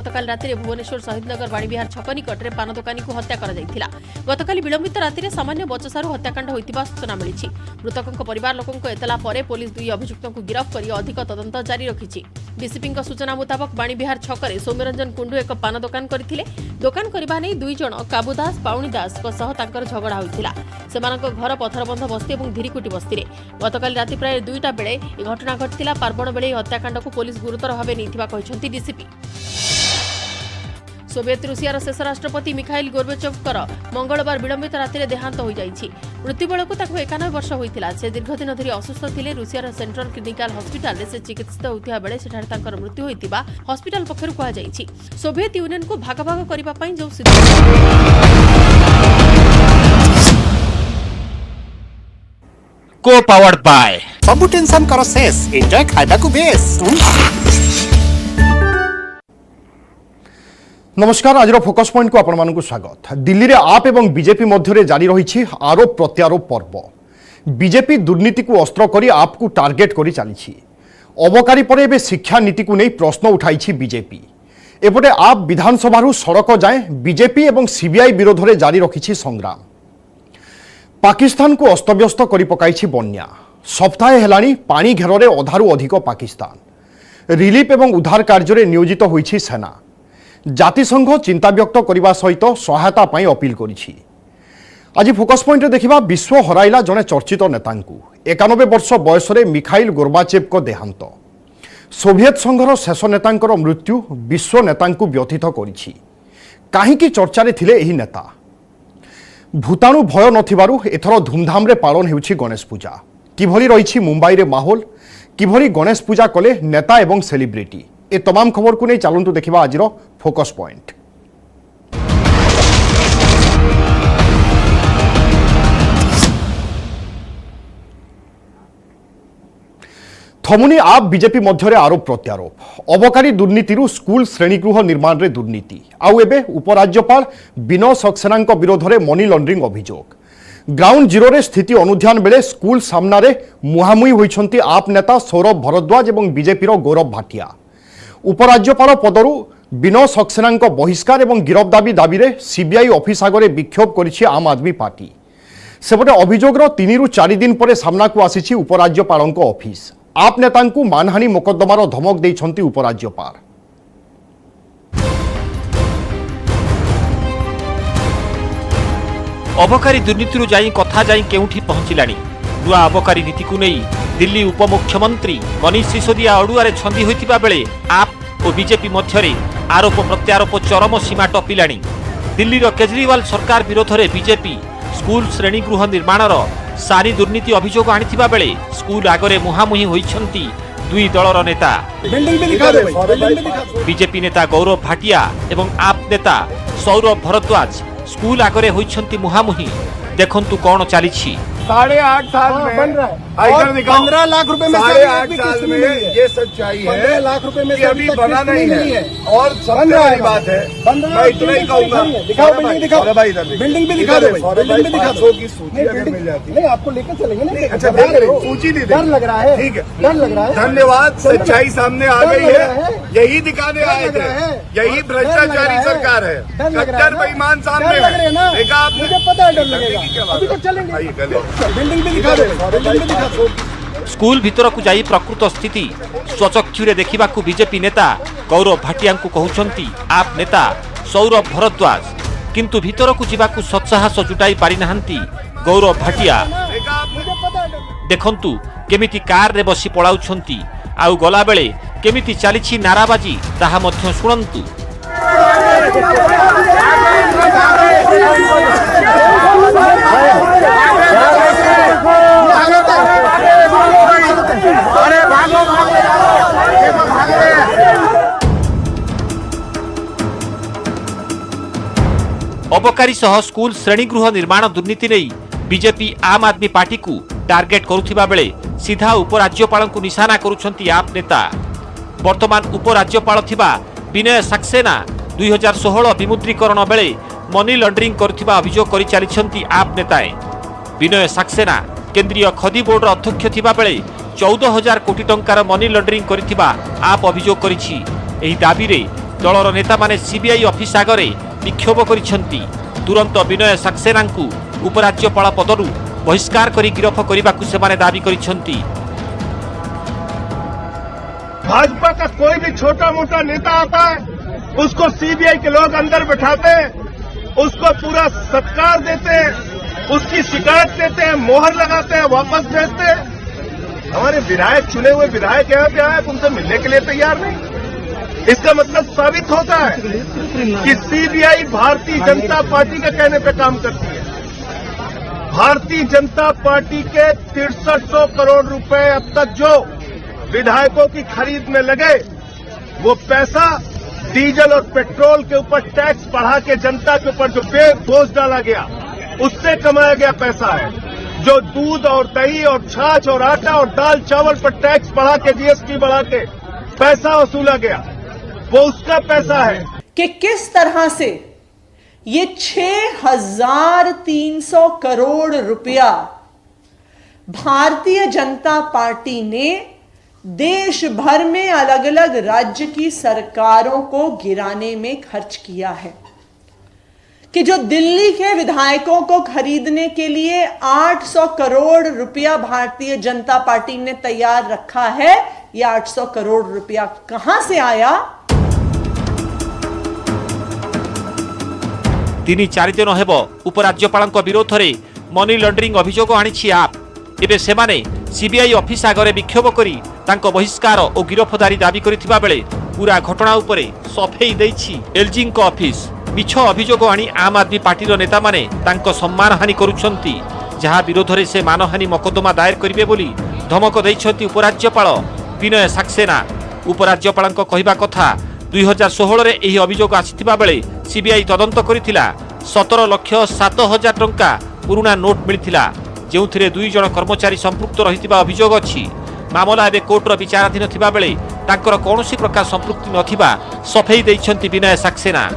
गतकाल राति भुवनेश्वर शहीदनगर बाणीविहार छक निकट में पान दोकानी को हत्या गतकाल विलंबित राति सामान्य बचसारू हत्याकांड होता सूचना मिली। मृतकों परिवार लोकों एतला पर पुलिस दुई अभियुक्तों को गिरफ्त कर अधिक तदंत जारी रखी। डीसीपी सूचना मुताबक बाणीविहार छक सौम्यरंजन कुंडू एक पान दोकान करथिले। दोकान करबा नै दुई जण काबुदास पाउणीदास झगड़ा होइथिला। सेमानक घर पथरबंध बस्ती और धीरीकुटी बस्ती गतकाल राति प्राय 2टा बेले घटना घटिला। पार्वण बेले हत्याकांड को पुलिस गुरुतर भाव नहीं डीसीपी। सोवियत रूसियार शेष राष्ट्रपति मिखाइल गोर्बाचोवकर मंगलवार विलंबित राति देहांत हो जाइछि। मृत्यु बेलू 91 वर्ष होइतिला। से दीर्घदिन धरी असुस्थ थिले। रूसियार सेंट्रल क्लिनिकल हॉस्पिटल से चिकित्सित होतिबा बेले सेठारे तांकर मृत्यु होइतिबा हॉस्पिटल पक्षरु कहा जाइछि। सोवियत यूनियन को भाग भाग करिबा पई जो को पावर्ड बाय सबु टेंशन करो शेष एंजॉय खाइबा को बेस। नमस्कार, आज फोकस पॉइंट को आपण मानकु स्वागत। दिल्ली रे आप एवं बीजेपी मध्य जारी रही आरोप प्रत्यारोप पर्व। बीजेपी दुर्नीति को अस्त्र करी आप को टार्गेट करी चली। अबकारी पर एबे शिक्षा नीति को नहीं प्रश्न उठाई बीजेपी। एपटे आप विधानसभा सड़क जाए बीजेपी एवं सीबीआई विरोध में जारी रखी संग्राम। पाकिस्तान को अस्तव्यस्त करी पकाई बन्या। सप्ताहे हेलानी पानी घेर अधारू अधिक पाकिस्तान। रिलीफ एवं उद्धार कार्य नियोजित होइछि सेना। जातिसंघ चिंता व्यक्त करने सहित सहायता पाई अपील करिछि। आज फोकस पॉइंट देखिबा विश्व हराइला जने चर्चित नेता 91 वर्ष बयस मिखाइल गोर्बाचेव को देहांत। सोवियत संघर शेष नेता मृत्यु विश्व नेता व्यथित करिछि। काहींकि चर्चारे थिले एही नेता। भूताणु भय नथिबारु एथर धूमधाम रे पालन हेउछि गणेश पूजा। किभली रहिछि मुंबई रे माहौल, किभली गणेश पूजा कले नेता एवं सेलिब्रिटी, ए तमाम खबर को नहीं चलतु देखा आज फोकस पॉइंट। थमुनी आप बीजेपी मध्य आरोप प्रत्यारोप। अबकारी दुर्नीति स्कूल श्रेणीगृह निर्माण रे दुर्नीति आउ एबे उपराज्यपाल विनय सक्सेना विरोध में मनी लॉन्ड्रिंग अभियोग। ग्राउंड जीरो रे स्थिति अनुध्यान बेले स्कूल सामने मुहांमुही होइछंती आप नेता सौरभ भरद्वाज और बीजेपी गौरव भाटिया। उपराज्यपाल पदरु विनय सक्सेना बहिष्कार और गिरफ्तारी दाबी रे सीबीआई ऑफिस आगे विक्षोभ करिछि आम आदमी पार्टी। सेपटे अभियोगर 3 ରୁ 4 दिन पर सामना को आसीछि उपराज्यपाल ऑफिस। आप नेता मानहानि मोकद्दमार धमक देइछंती उपराज्यपाल। अबकारी दुर्नीति जाई कथा जाई केउठी पहुंचिलानी। नुआ अबकारी नीति को नहीं दिल्ली उपमुख्यमंत्री मनीष सिसोदिया अड़ुआरे छंदी होइतिबा बेले आप और बीजेपी मध्यरे आरोप प्रत्यारोप चरम सीमा टपिलानी। दिल्लीर केजरीवाल सरकार विरोध में बीजेपी स्कूल श्रेणीगृह निर्माणर सारी दुर्नीति अभियोग आनिथिबा बेले स्कूल आगरे मुहांमुही होइछंती दुई दलर नेता। बीजेपी नेता गौरव भाटिया एवं आप नेता सौरभ भरद्वाज स्कूल आगरे होइछंती मुहांमुही। देखंतु कौन चली। 8.5 साल में बन रहा है और 15 लाख रुपए में 8.5 साल में ये सच्चाई है। 15 लाख रुपए में अभी बना नहीं है और सबसे बड़ी बात है मैं इतना ही कहूँगा। दिखाओ बिल्डिंग, दिखाओ बिल्डिंग भी दिखा दो। बिल्डिंग भी दिखा दो की सूची अगर मिल जाती है आपको लेकर चलेंगे ना। अच्छा सूची नहीं, डर लग रहा है। ठीक है, डर लग रहा है। धन्यवाद, सच्चाई सामने आ गई है। यही दिखाने आए थे। यही भ्रष्टाचारी सरकार है। कट्टर बेईमान सामने है। देखा आपने, मुझे पता है डर लगेगा। अभी तो चलेंगे। स्कूल भीतर को जाई प्रकृत स्थिति स्वचक्षुरे देखा बीजेपी नेता गौरव भाटिया को कहउछंती आप नेता सौरभ भरद्वाज। किंतु भीतर को जीवाकू सत्साहस जुटाई पारि नाहंती गौरव भाटिया। देखंतु केमिति कार रे बसी पळाउछंती आउ गला बेले केमिति चलीछि नाराबाजी ताहा मध्य सुनंतु। अबकारी सह स्कूल श्रेणीगृह निर्माण दुर्नीति नहीं बीजेपी आम आदमी पार्टी को टार्गेट करुथिबा बेले सीधा उपराज्यपाल को निशाना करुछंती आप नेता। वर्तमान उपराज्यपाल थिबा विनय सक्सेना 2016 विमुद्रीकरण बेले मनी लॉन्ड्रिंग करुथिबा अभियोग करि चलिछंती आप नेताए। विनय सक्सेना केंद्रीय खदी बोर्ड अध्यक्ष थिबा बेले 14,000 कोटी टंकार मनी लॉन्ड्रिंग करिथिबा आप अभियोग करिछि। एही दाबी रे दलर नेतामाने सीबीआई ऑफिस आगरे विक्षोभ करिसेंती। तुरंत विनय सक्सेना को उपराज्यपाल पदरू बहिष्कार करी गिरफ करने से दाबी करिसेंती। भाजपा का कोई भी छोटा मोटा नेता आता है, उसको सीबीआई के लोग अंदर बैठाते हैं, उसको पूरा सत्कार देते हैं, उसकी शिकायत देते हैं, मोहर लगाते हैं, वापस भेजते हैं। हमारे विधायक, चुने हुए विधायक यहाँ पे आए, तुमसे मिलने के लिए तैयार नहीं। इसका मतलब साबित होता है कि सीबीआई भारतीय जनता पार्टी के कहने पे काम करती है। भारतीय जनता पार्टी के 6300 करोड़ रुपए अब तक जो विधायकों की खरीद में लगे, वो पैसा डीजल और पेट्रोल के ऊपर टैक्स बढ़ा के जनता के ऊपर जो बोझ डाला गया, उससे कमाया गया पैसा है। जो दूध और दही और छाछ और आटा और दाल चावल पर टैक्स बढ़ा के, जीएसटी बढ़ा के पैसा वसूला गया, वो उसका पैसा है। कि किस तरह से ये 6300 करोड़ रुपया भारतीय जनता पार्टी ने देश भर में अलग अलग राज्य की सरकारों को गिराने में खर्च किया है। कि जो दिल्ली के विधायकों को खरीदने के लिए 800 करोड़ रुपया भारतीय जनता पार्टी ने तैयार रखा है, यह 800 करोड़ रुपया कहां से आया? 3-4 दिन हेब उपराज्यपाल विरोध में मनी लॉन्ड्रिंग अभियोग आनी आप। एबे सेमाने सीबीआई ऑफिस आगरे विक्षोभ करी तांको बहिष्कार और गिरफदारी दाबी करिथिबा बेले पूरा घटना उपरे सफेई दैछि एलजी को ऑफिस। मिछ अभियोग आनी आम आदमी पार्टी नेता माने तांको सम्मान हानि करुछंती, जहा विरोध में से मानहानि मकद्दमा दायर करिवे बोली धमक दैछंती उपराज्यपाल विनय सक्सेना। उपराज्यपाल कहवा कथा 2016 रे एही अभियोग आसिथिबा बेले सीबीआई तदंत करिथिला। 17,07,000 टंका पुराना नोट मिलिथिला, जेउथिरे 2 जण कर्मचारी संपृक्त रहितिबा अभियोग अछि। मामला एबे कोर्टर विचाराधीन थिबा बेले तांकर कौनसी प्रकार संपृक्ति नथिबा सफेई दैछंती विनय सक्सेना।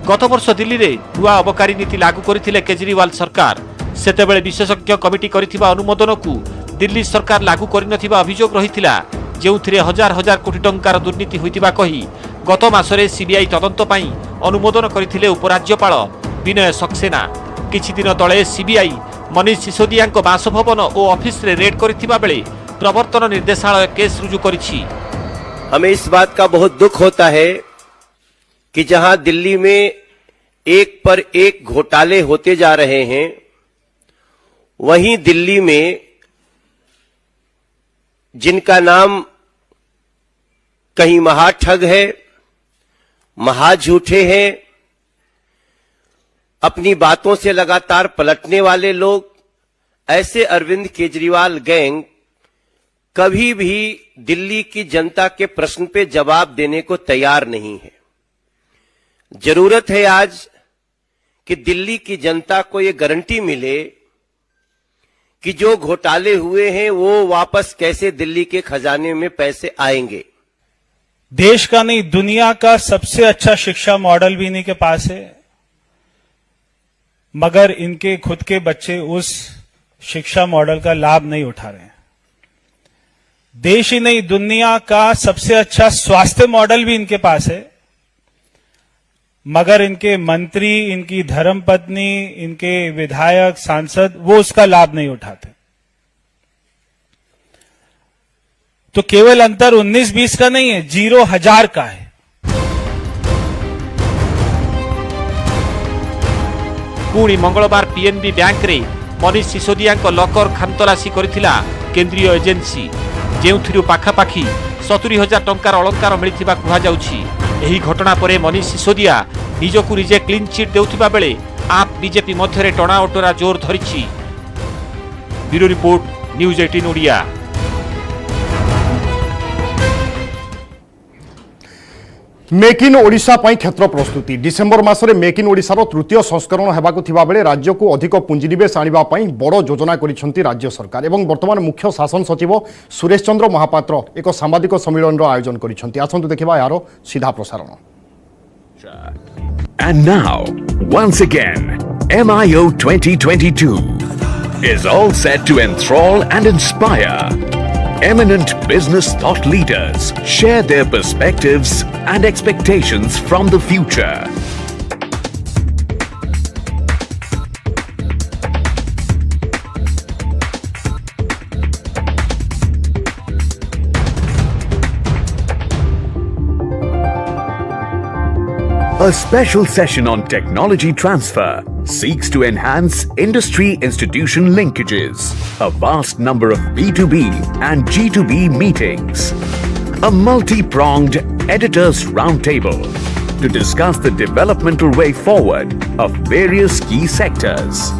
गत वर्ष दिल्ली रे नुआ अबकारी नीति लागू करिथिले केजरीवाल सरकार। सेतेबेले विशेषज्ञ कमिटी करिथिबा अनुमोदन को दिल्ली सरकार लागू करिनथिबा अभियोग रहिथिला, जेउथिरे हजार हजार कोटी टंकार दुर्नीति होइतिबा कही गत मासरे सीबीआई तदंत पई अनुमोदन करिथिले उपराज्यपाल विनय सक्सेना। किछि दिन तळे सीबीआई मनीष सिसोदिया बासभवन और ऑफिस रे रेड करिथिबा बेले प्रवर्तन निर्देशालय केस रुजु करिछि। हमें इस बात का बहुत दुख होता है कि जहां दिल्ली में एक पर एक घोटाले होते जा रहे हैं, वहीं दिल्ली में जिनका नाम कहीं महाठग है, महाझूठे हैं, अपनी बातों से लगातार पलटने वाले लोग, ऐसे अरविंद केजरीवाल गैंग कभी भी दिल्ली की जनता के प्रश्न पे जवाब देने को तैयार नहीं है। जरूरत है आज कि दिल्ली की जनता को ये गारंटी मिले कि जो घोटाले हुए हैं वो वापस कैसे दिल्ली के खजाने में पैसे आएंगे। देश का नहीं, दुनिया का सबसे अच्छा शिक्षा मॉडल भी इन्हीं के पास है, मगर इनके खुद के बच्चे उस शिक्षा मॉडल का लाभ नहीं उठा रहे हैं। देश ही नहीं, दुनिया का सबसे अच्छा स्वास्थ्य मॉडल भी इनके पास है, मगर इनके मंत्री, इनकी धर्मपत्नी, इनके विधायक, सांसद वो उसका लाभ नहीं उठाते। तो केवल अंतर 19-20 का नहीं है, 0,000 का है। पुणी मंगलवार पीएनबी बैंक रे मनीष सिसोदिया लकर खानतलासी करिथिला केंद्रीय एजेंसी, जेउथिरु पाखापाखी 70,000 टंकार अलंकार मिलिथिबा कुहा जाउछि। एही घटना परे मनीष सिसोदिया निजकु निजे क्लीन चिट देउथिबा बेले आप बीजेपी मध्यरे टणाओटरा जोर धरिछि। Bureau report, news 18 Odia. Make in Odisha पई क्षेत्र प्रस्तुति। डिसेम्बर मासरे मेक इन ओडिशार तृतीय संस्करण हेबाकु थिबा बेले राज्य को अधिक पुंजीनिवेश आनिबा पई बड़ योजना करिसेंती राज्य सरकार एवं वर्तमान मुख्य शासन सचिव सुरेश चंद्र महापात्र एक सांबादिक सम्मेलन आयोजन करिसेंती। आसंतु देखिबा यार सीधा प्रसारण। And now, once again, MIO 2022 is all set to enthrall and inspire. eminent business thought leaders share their perspectives and expectations from the future. A special session on technology transfer seeks to enhance industry-institution linkages, a vast number of B2B and G2B meetings, a multi-pronged editors' roundtable to discuss the developmental way forward of various key sectors.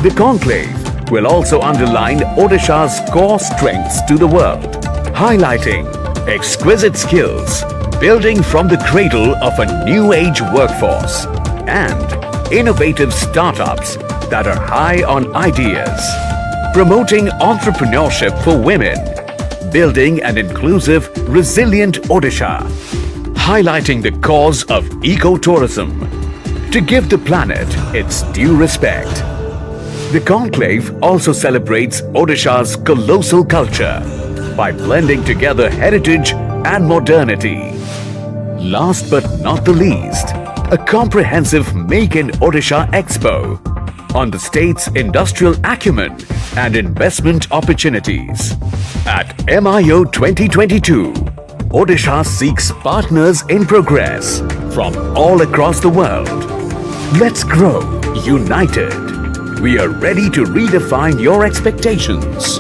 The conclave will also underline Odisha's core strengths to the world, highlighting exquisite skills, building from the cradle of a new age workforce, and innovative startups that are high on ideas, promoting entrepreneurship for women, building an inclusive, resilient Odisha, highlighting the cause of ecotourism to give the planet its due respect. The conclave also celebrates Odisha's colossal culture by blending together heritage and modernity. Last but not the least, a comprehensive Make in Odisha Expo on the state's industrial acumen and investment opportunities. At MIO 2022, Odisha seeks partners in progress from all across the world. Let's grow united. We are ready to redefine your expectations.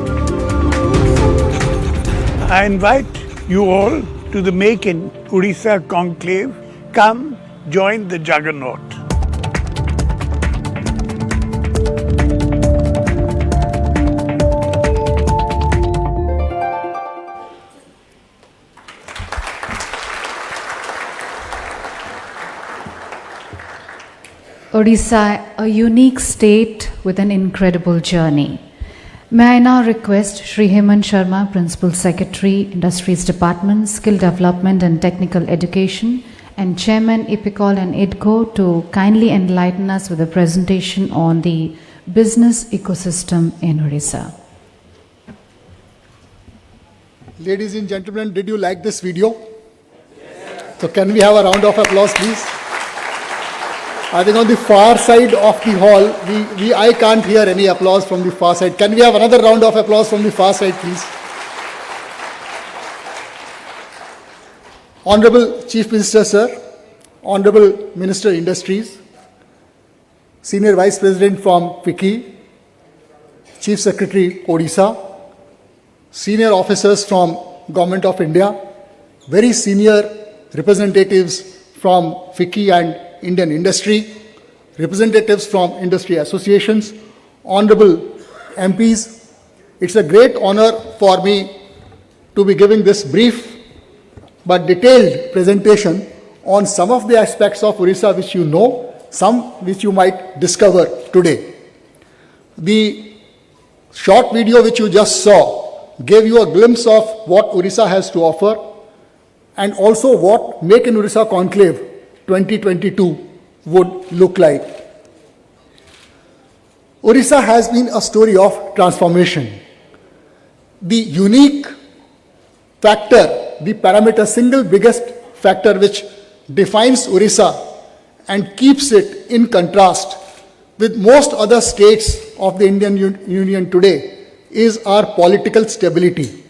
I invite you all to the Make in Odisha conclave. Come join the juggernaut. Odisha, a unique state with an incredible journey. May I now request Shri Hemant Sharma, Principal Secretary, Industries Department, Skill Development and Technical Education, and Chairman IPICOL and IDCO to kindly enlighten us with a presentation on the business ecosystem in Odisha. Ladies and gentlemen, did you like this video? Yes. So can we have a round of applause, please? I think on the far side of the hall, I can't hear any applause from the far side. Can we have another round of applause from the far side, please? Honorable Chief Minister, sir, Honorable Minister Industries, Senior Vice President from FICCI, Chief Secretary Odisha, senior officers from Government of India, very senior representatives from FICCI and Indian industry, representatives from industry associations, honorable MPs. It's a great honor for me to be giving this brief but detailed presentation on some of the aspects of Odisha which you know, some which you might discover today. The short video which you just saw gave you a glimpse of what Odisha has to offer and also what Make in Odisha Conclave 2022 would look like. Odisha has been a story of transformation. The unique factor, the parameter, single biggest factor which defines Odisha and keeps it in contrast with most other states of the Indian Union today is our political stability.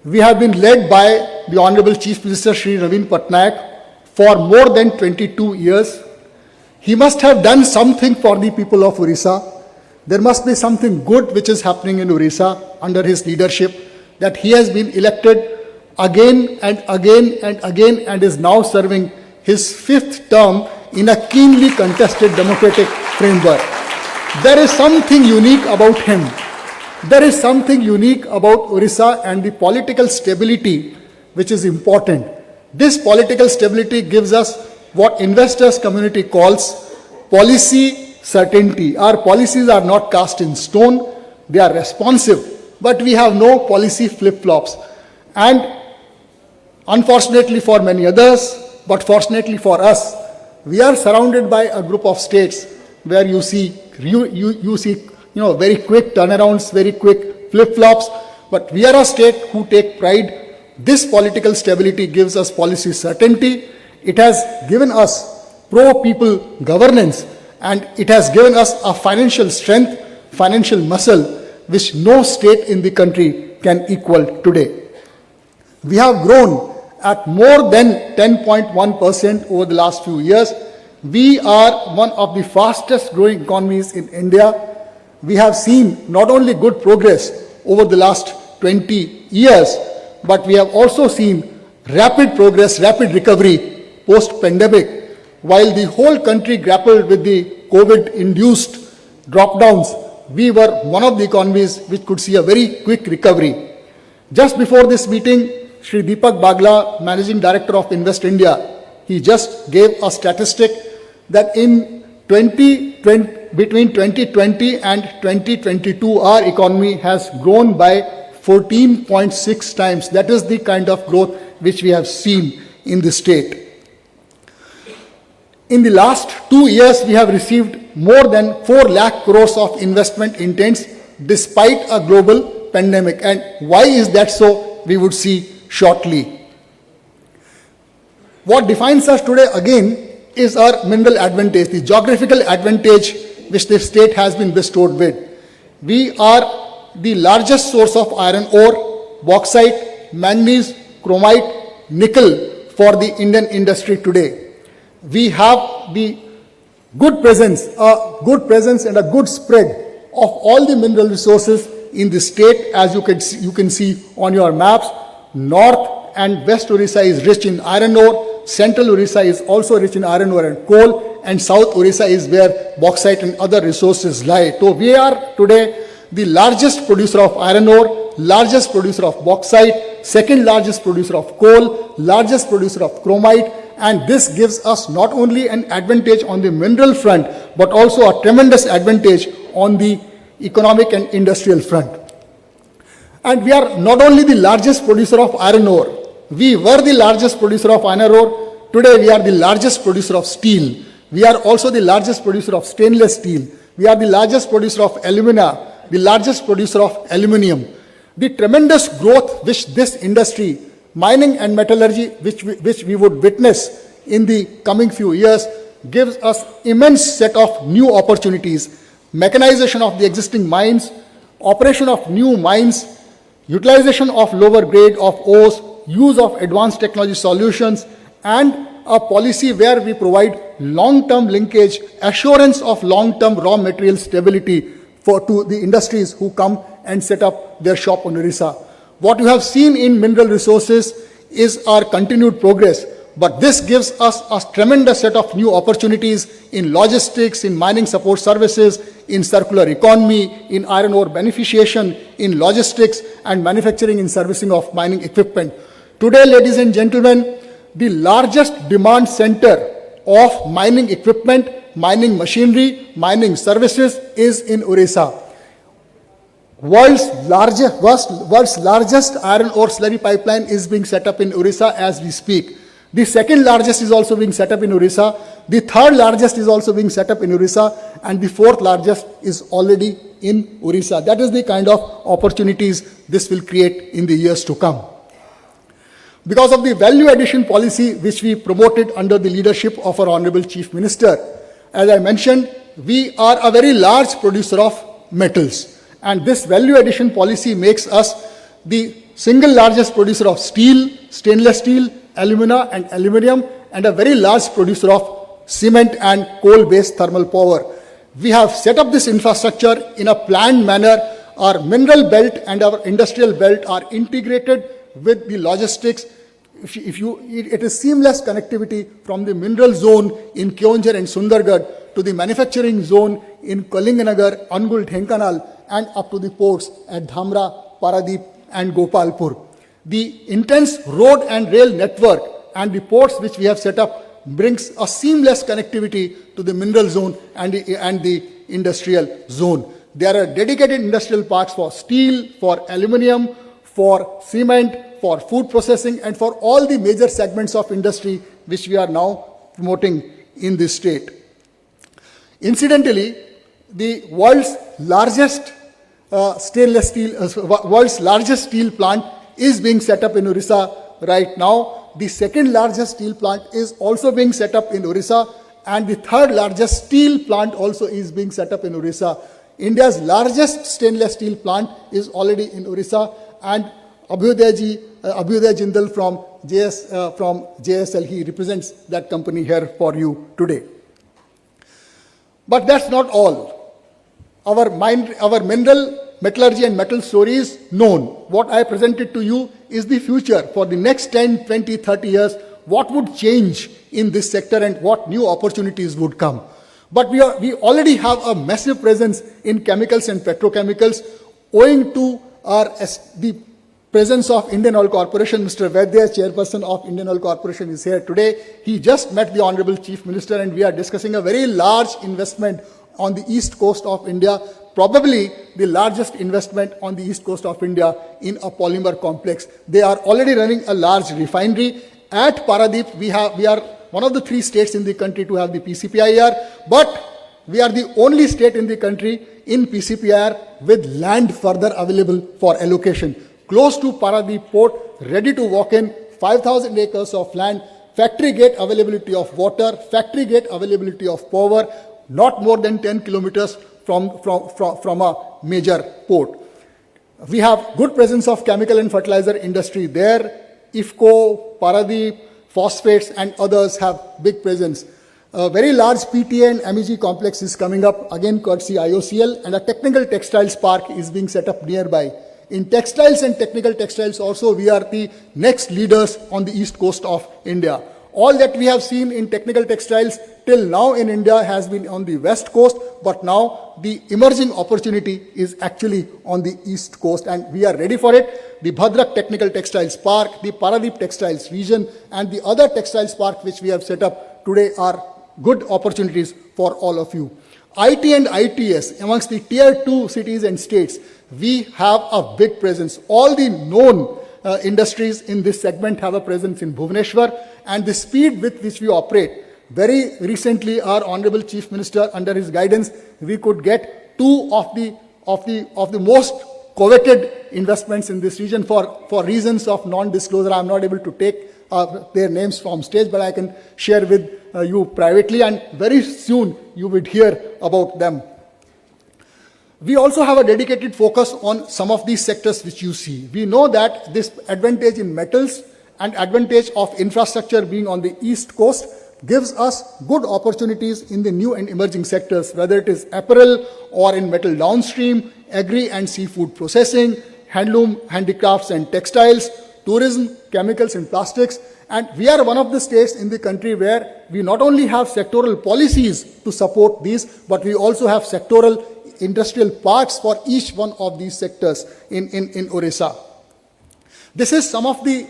We have been led by the Honorable Chief Minister Shri Naveen Patnaik for more than 22 years. He must have done something for the people of Odisha. There must be something good which is happening in Odisha under his leadership, that he has been elected again and again and again and is now serving his 5th term in a keenly contested democratic framework. There is something unique about him. There is something unique about Odisha and the political stability which is important. This political stability gives us what investors community calls policy certainty. Our policies are not cast in stone, they are responsive, but we have no policy flip-flops. And unfortunately for many others, but fortunately for us, we are surrounded by a group of states where you see very quick turnarounds, very quick flip-flops, but we are a state who take pride. This political stability gives us policy certainty. It has given us pro-people governance, and it has given us a financial strength, financial muscle, which no state in the country can equal today. We have grown at more than 10.1% over the last few years. We are one of the fastest growing economies in India. We have seen not only good progress over the last 20 years, but we have also seen rapid progress, rapid recovery post-pandemic. While the whole country grappled with the COVID-induced drop-downs, we were one of the economies which could see a very quick recovery. Just before this meeting, Shri Deepak Bagla, Managing Director of Invest India, he just gave a statistic that in between 2020 and 2022, our economy has grown by 14.6 times. That is the kind of growth which we have seen in the state. In the last 2 years, we have received more than 4 lakh crores of investment intents despite a global pandemic. And why is that so? We would see shortly. What defines us today again is our mineral advantage, the geographical advantage which the state has been bestowed with. We are the largest source of iron ore, bauxite, manganese, chromite, nickel for the Indian industry today. We have the good presence and a good spread of all the mineral resources in the state, as you can see on your maps. North and West Orissa is rich in iron ore, Central Orissa is also rich in iron ore and coal, and South Orissa is where bauxite and other resources lie. So we are today the largest producer of iron ore, largest producer of bauxite, second largest producer of coal, largest producer of chromite, and this gives us not only an advantage on the mineral front, but also a tremendous advantage on the economic and industrial front. And we are not only the largest producer of iron ore, we were the largest producer of iron ore. Today we are the largest producer of steel. We are also the largest producer of stainless steel. We are the largest producer of alumina, the largest producer of aluminium. The tremendous growth which this industry, mining and metallurgy, which we would witness in the coming few years, gives us immense set of new opportunities. Mechanization of the existing mines, operation of new mines, utilization of lower grade of ores, use of advanced technology solutions, and a policy where we provide long-term linkage, assurance of long-term raw material stability to the industries who come and set up their shop on Orissa. What you have seen in mineral resources is our continued progress, but this gives us a tremendous set of new opportunities in logistics, in mining support services, in circular economy, in iron ore beneficiation, in logistics and manufacturing and servicing of mining equipment. Today, ladies and gentlemen, the largest demand center of mining equipment, mining machinery, mining services is in Orissa. World's largest iron ore slurry pipeline is being set up in Orissa as we speak. The second largest is also being set up in Orissa. The third largest is also being set up in Orissa. And the fourth largest is already in Orissa. That is the kind of opportunities this will create in the years to come. Because of the value addition policy which we promoted under the leadership of our Honorable Chief Minister, as I mentioned, we are a very large producer of metals. And this value addition policy makes us the single largest producer of steel, stainless steel, alumina and aluminium, and a very large producer of cement and coal-based thermal power. We have set up this infrastructure in a planned manner. Our mineral belt and our industrial belt are integrated with the logistics. It is seamless connectivity from the mineral zone in Keonjhar and Sundargarh to the manufacturing zone in Kalinganagar, Angul, Dhenkanal, and up to the ports at Dhamra, Paradeep, and Gopalpur. The intense road and rail network and the ports which we have set up brings a seamless connectivity to the mineral zone and the industrial zone. There are dedicated industrial parks for steel, for aluminium, for cement, for food processing, and for all the major segments of industry which we are now promoting in this state. Incidentally, the world's largest stainless steel, world's largest steel plant is being set up in Orissa right now. The second largest steel plant is also being set up in Orissa, and the third largest steel plant also is being set up in Orissa. India's largest stainless steel plant is already in Orissa, and Abhyuday Jindal from JSL, he represents that company here for you today. But that's not all. Our mineral, metallurgy and metal story is known. What I presented to you is the future for the next 10, 20, 30 years. What would change in this sector and what new opportunities would come. But we already have a massive presence in chemicals and petrochemicals owing to the presence of Indian Oil Corporation. Mr. Vaidya, chairperson of Indian Oil Corporation, is here today. He just met the Honorable Chief Minister and we are discussing a very large investment on the east coast of India, probably the largest investment on the east coast of India in a polymer complex. They are already running a large refinery. At Paradip, we are one of the 3 states in the country to have the PCPIR, but we are the only state in the country in PCPIR with land further available for allocation. Close to Paradip port, ready to walk in, 5,000 acres of land, factory gate availability of water, factory gate availability of power, not more than 10 kilometers from a major port. We have good presence of chemical and fertilizer industry there. IFCO, Paradip, phosphates and others have big presence. A very large PTA and MEG complex is coming up, again courtesy IOCL, and a technical textiles park is being set up nearby. In textiles and technical textiles also, we are the next leaders on the east coast of India. All that we have seen in technical textiles till now in India has been on the west coast, but now the emerging opportunity is actually on the east coast and we are ready for it. The Bhadrak Technical Textiles Park, the Paradip Textiles Region and the other textiles park which we have set up today are good opportunities for all of you. IT and ITS, amongst the tier 2 cities and states, we have a big presence. All the known industries in this segment have a presence in Bhubaneswar, and the speed with which we operate. Very recently, our Honorable Chief Minister, under his guidance, we could get 2 of the most coveted investments in this region for reasons of non-disclosure. I am not able to take their names from stage, but I can share with you privately, and very soon you would hear about them. We also have a dedicated focus on some of these sectors which you see. We know that this advantage in metals and advantage of infrastructure being on the east coast gives us good opportunities in the new and emerging sectors, whether it is apparel or in metal downstream, agri and seafood processing, handloom, handicrafts and textiles, tourism, chemicals and plastics. And we are one of the states in the country where we not only have sectoral policies to support these, but we also have sectoral industrial parks for each one of these sectors in Orissa. This is some of the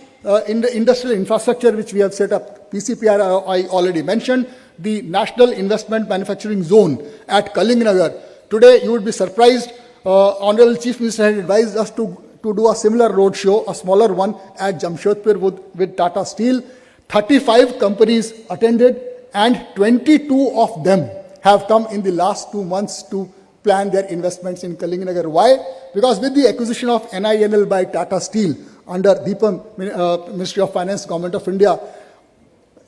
industrial infrastructure which we have set up. PCPR I already mentioned, the National Investment Manufacturing Zone at Kalingnagar. Today you would be surprised, Honorable Chief Minister had advised us to do a similar road show, a smaller one at Jamshedpur with Tata Steel. 35 companies attended and 22 of them have come in the last 2 months to plan their investments in Kalingnagar. Why? Because with the acquisition of NINL by Tata Steel under Deepam, Ministry of Finance, Government of India,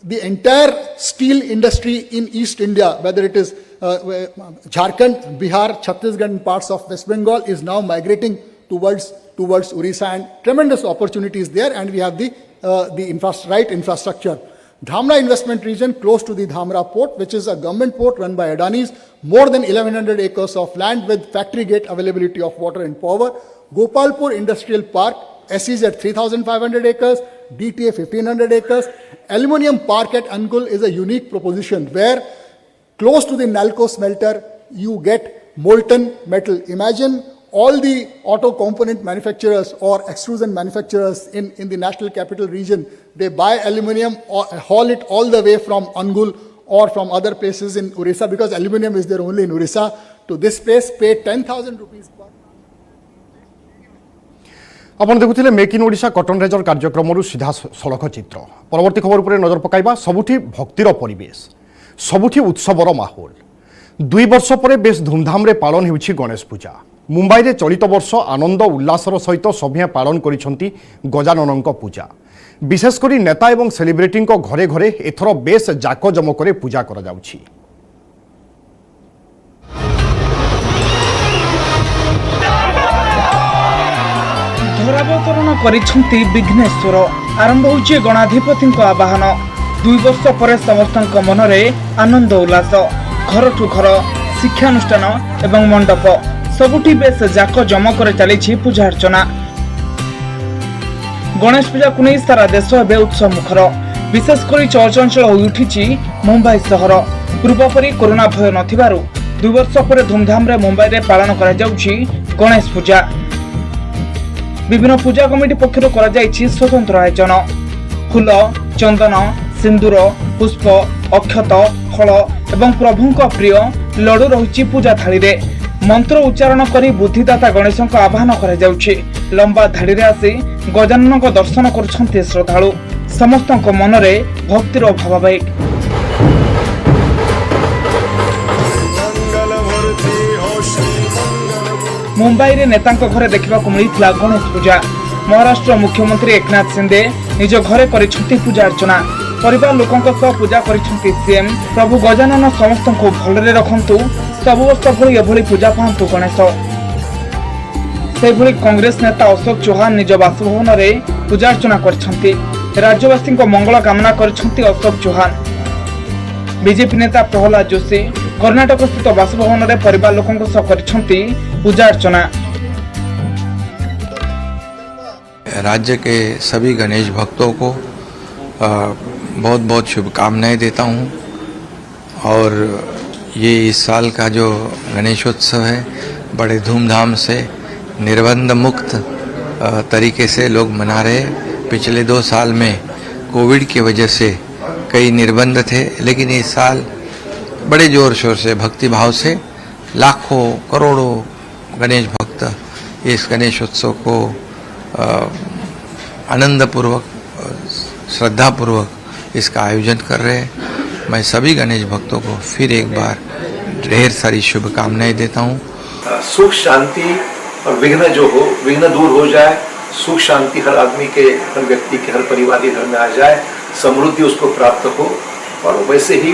the entire steel industry in East India, whether it is Jharkhand, Bihar, Chhattisgarh and parts of West Bengal, is now migrating towards Orissa, and tremendous opportunities there, and we have the right infrastructure. Dhamra investment region close to the Dhamra port, which is a government port run by Adani's, more than 1100 acres of land with factory gate availability of water and power. Gopalpur Industrial Park, SEZ 3500 acres, DTA 1500 acres. Aluminium Park at Angul is a unique proposition where close to the Nalco smelter you get molten metal. Imagine all the auto component manufacturers or extrusion manufacturers in the National Capital Region, they buy aluminium or haul it all the way from Angul or from other places in Orissa, because aluminium is there only in Orissa, to this place, pay 10,000 rupees per. ଆପଣ ଦେଖୁଥିଲେ make in Odisha cotton ରେଜର କାର୍ଯ୍ୟକ୍ରମରୁ ସିଧା ସଳଖ ଚିତ୍ର। ପରବର୍ତ୍ତୀ ଖବର ଉପରେ ନଜର ପକାଇବା। ସବୁଠି ଭକ୍ତିର ପରିବେଶ, ସବୁଠି ଉତ୍ସବର ମାହୋଲ। 2 ବର୍ଷ ପରେ ବେଶ ଧୁମଧାମରେ ପାଳନ ହେଉଛି ଗଣେଶ ପୂଜା। मुंबई रे चलित वर्ष आनंद उल्लासर सहित सभ्या पालन करिसेंती गजाननक पूजा। विशेषकर नेता एवं सेलिब्रिटी घरे घरे एथर बेस जाकजमकरे पूजा करा जाउछि। धरावतरण करिसेंती विघ्नेश्वर। आरंभ होछि गणाधिपति आवाहन। 2 वर्ष पर समस्त मनरे आनंद उल्लास। घर ठू घर, शिक्षानुष्ठान एवं मंडप सबुठी बेस जाकजमकरे चली पूजा अर्चना। गणेश पूजा को नहीं सारा देश एवं उत्सव मुखर। विशेषकर चर्च अंचल हो उठी मुंबई सहर। पूर्वपरी कोरोना भय नथिबारु 2 वर्ष पर धूमधाम रे मुंबई रे पालन करा जाउछि गणेश पूजा। विभिन्न पूजा कमिटी पक्षर करा जाइछि स्वतंत्र आयोजन। फूल, चंदन, सिंदूर, पुष्प, अक्षत, फल एवं प्रभुଙ୍କ प्रिय लड्डू रहिछि पूजा थाली रे। मंत्र उच्चारण करी बुद्धिदाता गणेशଙ୍କ आह्वान करा जाउछि। लंबा धाड़ी रे आसी गजाननଙ୍କ दर्शन करुछन्ति श्रद्धालु। समस्तଙ୍କ मनरे भक्तिर भावावेग। मुंबई रे नेतांको घरे देखा मिलता गणेश पूजा। महाराष्ट्र मुख्यमंत्री एकनाथ शिंदे निज घरे करिसेंति पूजा अर्चना। परिवार लोकों सह पूजा करिसेंति सीएम। प्रभु गजानन समस्त को भलरे रखंतु, सब वर्ष भली एभली पूजा पांतु गणेश। सेभली कांग्रेस नेता अशोक चौहान निज बासभवन रे पूजा अर्चना करिसेंति। राज्यवासी को मंगल कामना करिसेंति अशोक चौहान। बीजेपी नेता प्रहलाद जोशी कर्नाटक स्थित बासभवन रे परिवार लोकों सह करिसेंति पूजा अर्चना। राज्य के सभी गणेश भक्तों को बहुत बहुत शुभकामनाएं देता हूं। और ये इस साल का जो गणेशोत्सव है बड़े धूमधाम से निर्बंध मुक्त तरीके से लोग मना रहे। पिछले 2 साल में कोविड की वजह से कई निर्बंध थे, लेकिन इस साल बड़े जोर शोर से भक्ति भाव से लाखों करोड़ों गणेश भक्त इस गणेशोत्सव को आनंदपूर्वक श्रद्धापूर्वक इसका आयोजन कर रहे हैं। मैं सभी गणेश भक्तों को फिर एक बार ढेर सारी शुभकामनाएं देता हूं। सुख शांति और विघ्न जो हो, विघ्न दूर हो जाए, सुख शांति हर आदमी के, हर व्यक्ति के, हर परिवार के घर में आ जाए, समृद्धि उसको प्राप्त हो। और वैसे ही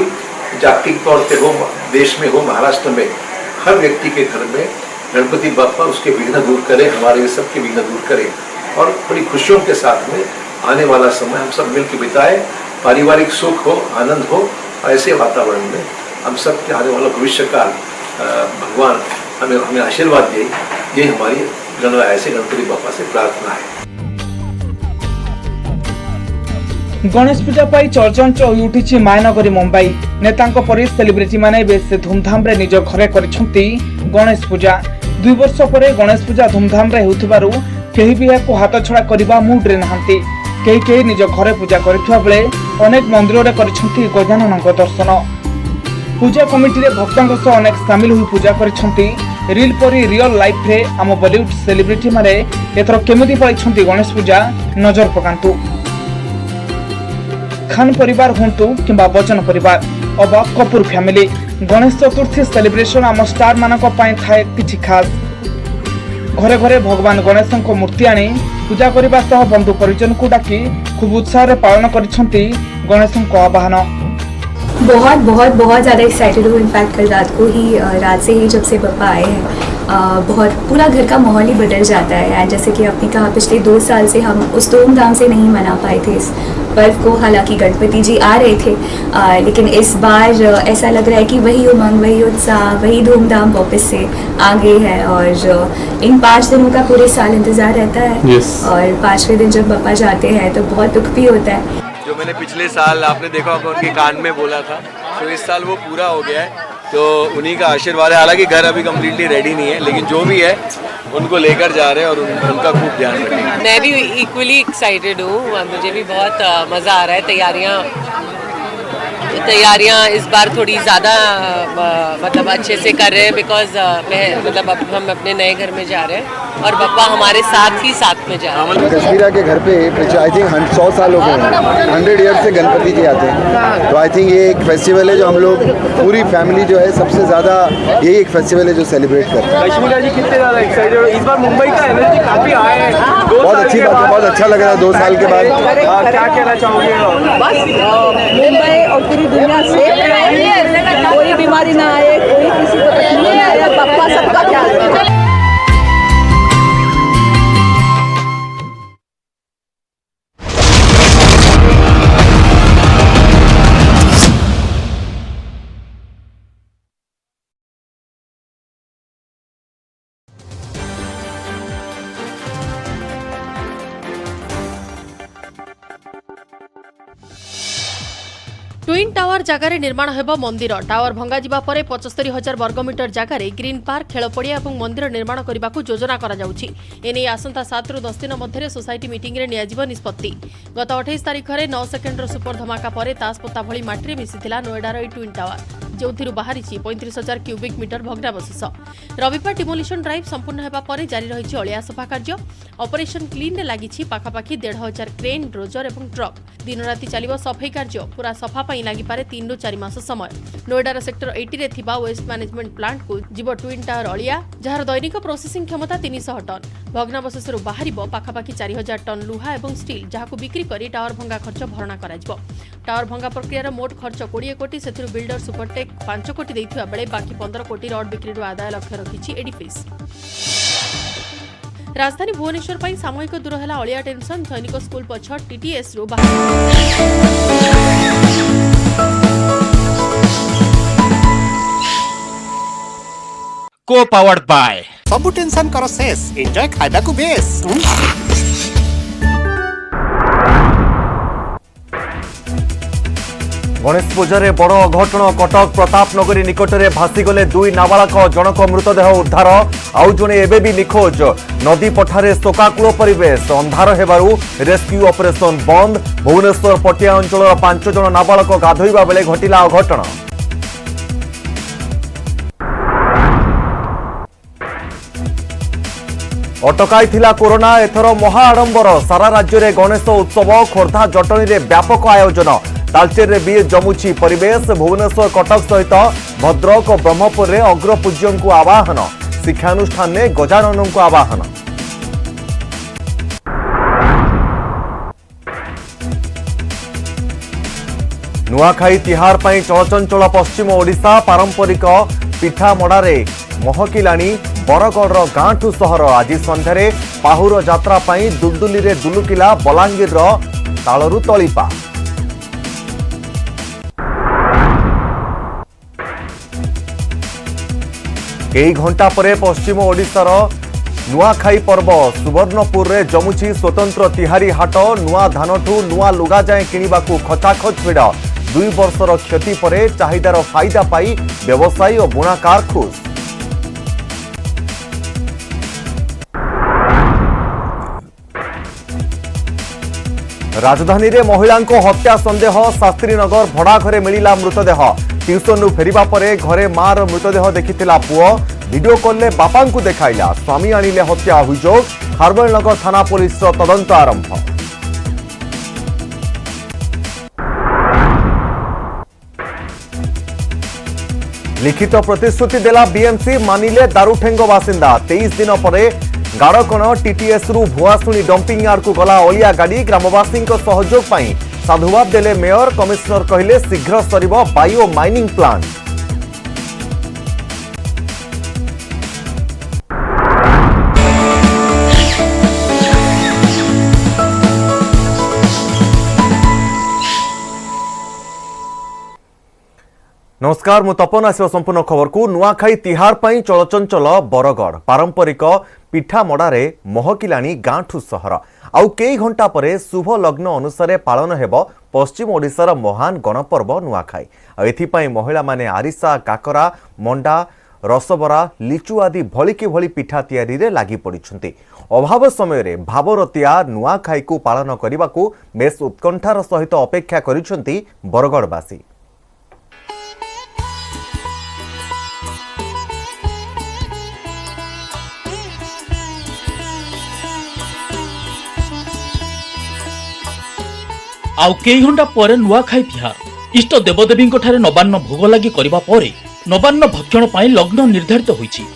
जागतिक तौर पे हो, देश में हो, महाराष्ट्र में हर व्यक्ति के घर में गणपति बप्पा उसके विघ्न दूर करे, हमारे सबके विघ्न दूर करे और बड़ी खुशियों के साथ में आने वाला समय हम सब मिलकर बिताए। पारिवारिक सुख हो, आनंद हो। ऐसे वातावरण में हम सब के आने वाला भविष्य काल भगवान हमें आशीर्वाद दे, ये हमारी ऐसे गणपति बप्पा से प्रार्थना है। गणेश पूजा पाई चर्चंच होई उठिछि मायनगरी मुंबई। नेतांको परि सेलिब्रिटी माने बेस धूमधाम रे निज घरे करिसेंति गणेश पूजा। 2 वर्ष पर गणेश पूजा धूमधाम रे हेउथिबारु केही भी याको हाथ छड़ा करबा मूड रे नहंती। केही केही निज घरे पूजा करिथुवा बेले अनेक मंदिर रे करिसेंति गजाननक दर्शन। पूजा कमिटी रे भक्तंक सह अनेक शामिल होई पूजा करिसेंति। रील परि रियल लाइफ रे आम बॉलीवुड सेलिब्रिटी माने एथर केमिति पाइछंति गणेश पूजा नजर पकांतु। खान परिवार हुंतु किंबा बच्चन परिवार अबा कपूर फैमिली, गणेश चतुर्थी सेलिब्रेशन आम स्टार मानक पाई थाए किछि खास। घरे घरे भगवान गणेश मूर्ति आनी पूजा करने सह बंधु परिजन को डाकी खूब उत्साह पालन करिसेंति गणेश आह्वान। बहुत बहुत बहुत ज़्यादा एक्साइटेड हूँ। इनफैक्ट कल रात से ही जब से पापा आए हैं बहुत पूरा घर का माहौल ही बदल जाता है। एंड जैसे कि आपने कहा पिछले 2 साल से हम उस धूमधाम से नहीं मना पाए थे इस पर्व को। हालांकि गणपति जी आ रहे थे लेकिन इस बार ऐसा लग रहा है कि वही उमंग, वही उत्साह, वही धूमधाम वापस से आ गई है। और इन 5 दिनों का पूरे साल इंतज़ार रहता है। और 5वें दिन जब पापा जाते हैं तो बहुत दुख भी होता है। जो मैंने पिछले साल आपने देखा होगा उनके कान में बोला था, तो इस साल वो पूरा हो गया है। तो उन्हीं का आशीर्वाद है। हालांकि घर अभी कम्प्लीटली रेडी नहीं है, लेकिन जो भी है उनको लेकर जा रहे हैं और उनका खूब ध्यान रखेंगे। मैं भी इक्वली एक्साइटेड हूँ। मुझे भी बहुत मज़ा आ रहा है। तैयारियाँ तैयारियां इस बार थोड़ी ज़्यादा मतलब अच्छे से कर रहे हैं बिकॉज मतलब अब हम अपने नए घर में जा रहे हैं और पापा हमारे साथ में जा रहे हैं। कश्मीरा के घर पे आई थिंक 100 साल हो गए हैं, 100 ईयर से गणपति जी आते हैं। तो आई थिंक ये एक फेस्टिवल है जो हम लोग पूरी फैमिली जो है सबसे ज़्यादा यही एक फेस्टिवल है जो सेलिब्रेट करते हैं। कश्मीरा जी कितने ज़्यादा एक्साइटेड हो इस बार? मुंबई का एनर्जी काफ़ी हाई है, बहुत अच्छी बात है, बहुत अच्छा लग रहा है 2 साल के बाद। क्या कहना चाहोगे? मुंबई और पूरी दुनिया सेफ रहे, कोई बीमारी ना आए, कोई किसी को तकलीफ ना आए, पप्पा सबका ख्याल रखें। ट्विन टावर जगार निर्माण हेब मंदिर। टावर भंगा जिबा परे 75,000 वर्गमीटर जगार ग्रीन पार्क, खेल पड़िया और मंदिर निर्माण करने को योजना करा जाउछि। एने आसंता 7 ରୁ 10 दिन मध्य सोसाइटी मीटिंग रे नियाजिब निष्पत्ति। गत 28 तारिख में 9 सेकेंडर सुपर धमाका पर तासपत्ता भली माटी मिसिथिला नोएडार ई ट्विन टावर, जो बाहरी 35,000 क्यूबिक मीटर भग्नावशेष। रविवार डिमोलिशन ड्राइव संपूर्ण होगा पर जारी रही अलिया सफा कार्य। ऑपरेशन क्लीन रे लगी पाखापाखि 1,500 क्रेन, ड्रोजर और ट्रक। दिन राति चलिब सफाई कार्य। पूरा सफा पाई लगी पारे 3 ରୁ 4 मास समय। नोएडार सेक्टर 80 रे थिबा वेस्ट मैनेजमेंट प्लांट को जीव ट्विन टावर अलिया, जार दैनिक प्रोसेसिंग क्षमता 300 टन। भग्नावशेष बाहर पाखापाखि 4,000 टन लुहा और स्टील, जहां बिक्री कर टावर भंगा खर्च भरणा कर। टावर भंगा प्रक्रियार मोट खर्च 20 कोटी, से बिल्डर सुपरटेक 5 कोटी देथिबा बेले बाकी 15 कोटी रड बिक्री आदाय लक्ष्य रखिछि एडिफिस। राजधानी भुवनेश्वर पर सामूहिक दूर है अलिया टेंशन। सैनिक स्कूल पछ टीटीएस रु को पावर्ड बाय सबु टेंशन कर शेष एंजॉय खाइबा को बेस। गणेश पूजा बड़ अघटन। कटक प्रताप नगरी निकट में भासीगले 2 नाबालक, जनक मृतदेह उद्धार, आउ जणे एबे भी निखोज। नदी पठारे शोकाकुल परिवेश। अंधार हेबारु रेस्क्यू ऑपरेशन बंद। भुवनेश्वर पटिया अंचल 5 जण नाबालक गाधोइबा बेले घटिला अघटन। अटकाई कोरोना, एथर महाआडंबर। सारा राज्य में गणेश उत्सव। खोर्धा जटनी में व्यापक आयोजन। तालचेर में भी जमुची परिवेश। भुवनेश्वर कटक सहित भद्रक और ब्रह्मपुर में अग्रपूज्यों को आवाहन। शिक्षानुष्ठान में गजाननों को आवाहन। नुआखाई तिहार पर चलचंचल पश्चिम ओडिशा। पारंपरिक पिठा मड़ारे महकिलाणी बरगढ़ गांठू सहर। आज संध्यारे पाहुर यात्रा दुलदुली रे दुलुकिला बलांगीर तालरू तलीपा। कई घंटा परे पश्चिम ओडिशार नुआखाई पर्व। सुवर्णपुर रे जमुची स्वतंत्र तिहारी हाट। नुआ धानठू नुआ लुगा जाए किनिबाकू खचाखच भिड़। 2 वर्षर क्षति परे चाहिदार फायदा पाई व्यवसायी और बुणाकार खुश। राजधानी रे महिला हत्या संदेह। शास्त्रीनगर भड़ा घरे मिला मृतदेह। ट्यूशन फेरिबा परे घरे मार मृतदेह देखिथिला पुओ। वीडियो कॉल ले बापा को देखाइला। स्वामी आनिले हत्या अभियोग। खारवेलनगर थाना पुलिस तदंत आरंभ। लिखित प्रतिश्रुति देला बीएमसी, मानिले दारुठेंग बासिंदा। 23 दिन परे गाड़कण टीटीएस रु भुआसुणी डंपिंग यार्ड को गला अलिया गाड़ी। ग्रामवासी सहयोग पाई साधुवाद देले मेयर। कमिश्नर कहले शीघ्र सरिबो बायो माइनिंग प्लांट। नमस्कार, मु तपन। आसो संपूर्ण खबर को। नुआखाई तिहार पर चलचंचल बरगढ़। पारंपरिक पिठा मड़ारे महकिलाणी गांठू सहर। आउ कई घंटा परे शुभ लग्न अनुसार पालन हेब पश्चिम ओडिशार महान गणपर्व नुआखाई। एथिपाई महिला माने आरिसा, काकरा, मंडा, रसबरा, लिचु आदि भलिकी भली पिठा तैयारी रे लागी पड़िछन्ति। अभाव समय रे भावरतिया नुआखाई को पालन करने को बेस उत्कंठार सहित अपेक्षा करिछन्ति बरगढ़वासी। आउ कई घंटा पर नुआखाई तिहार इष्ट देवदेवी नवान्न भोग लगी करबा परे नवान्न भक्षण पाई लग्न निर्धारित होईछि।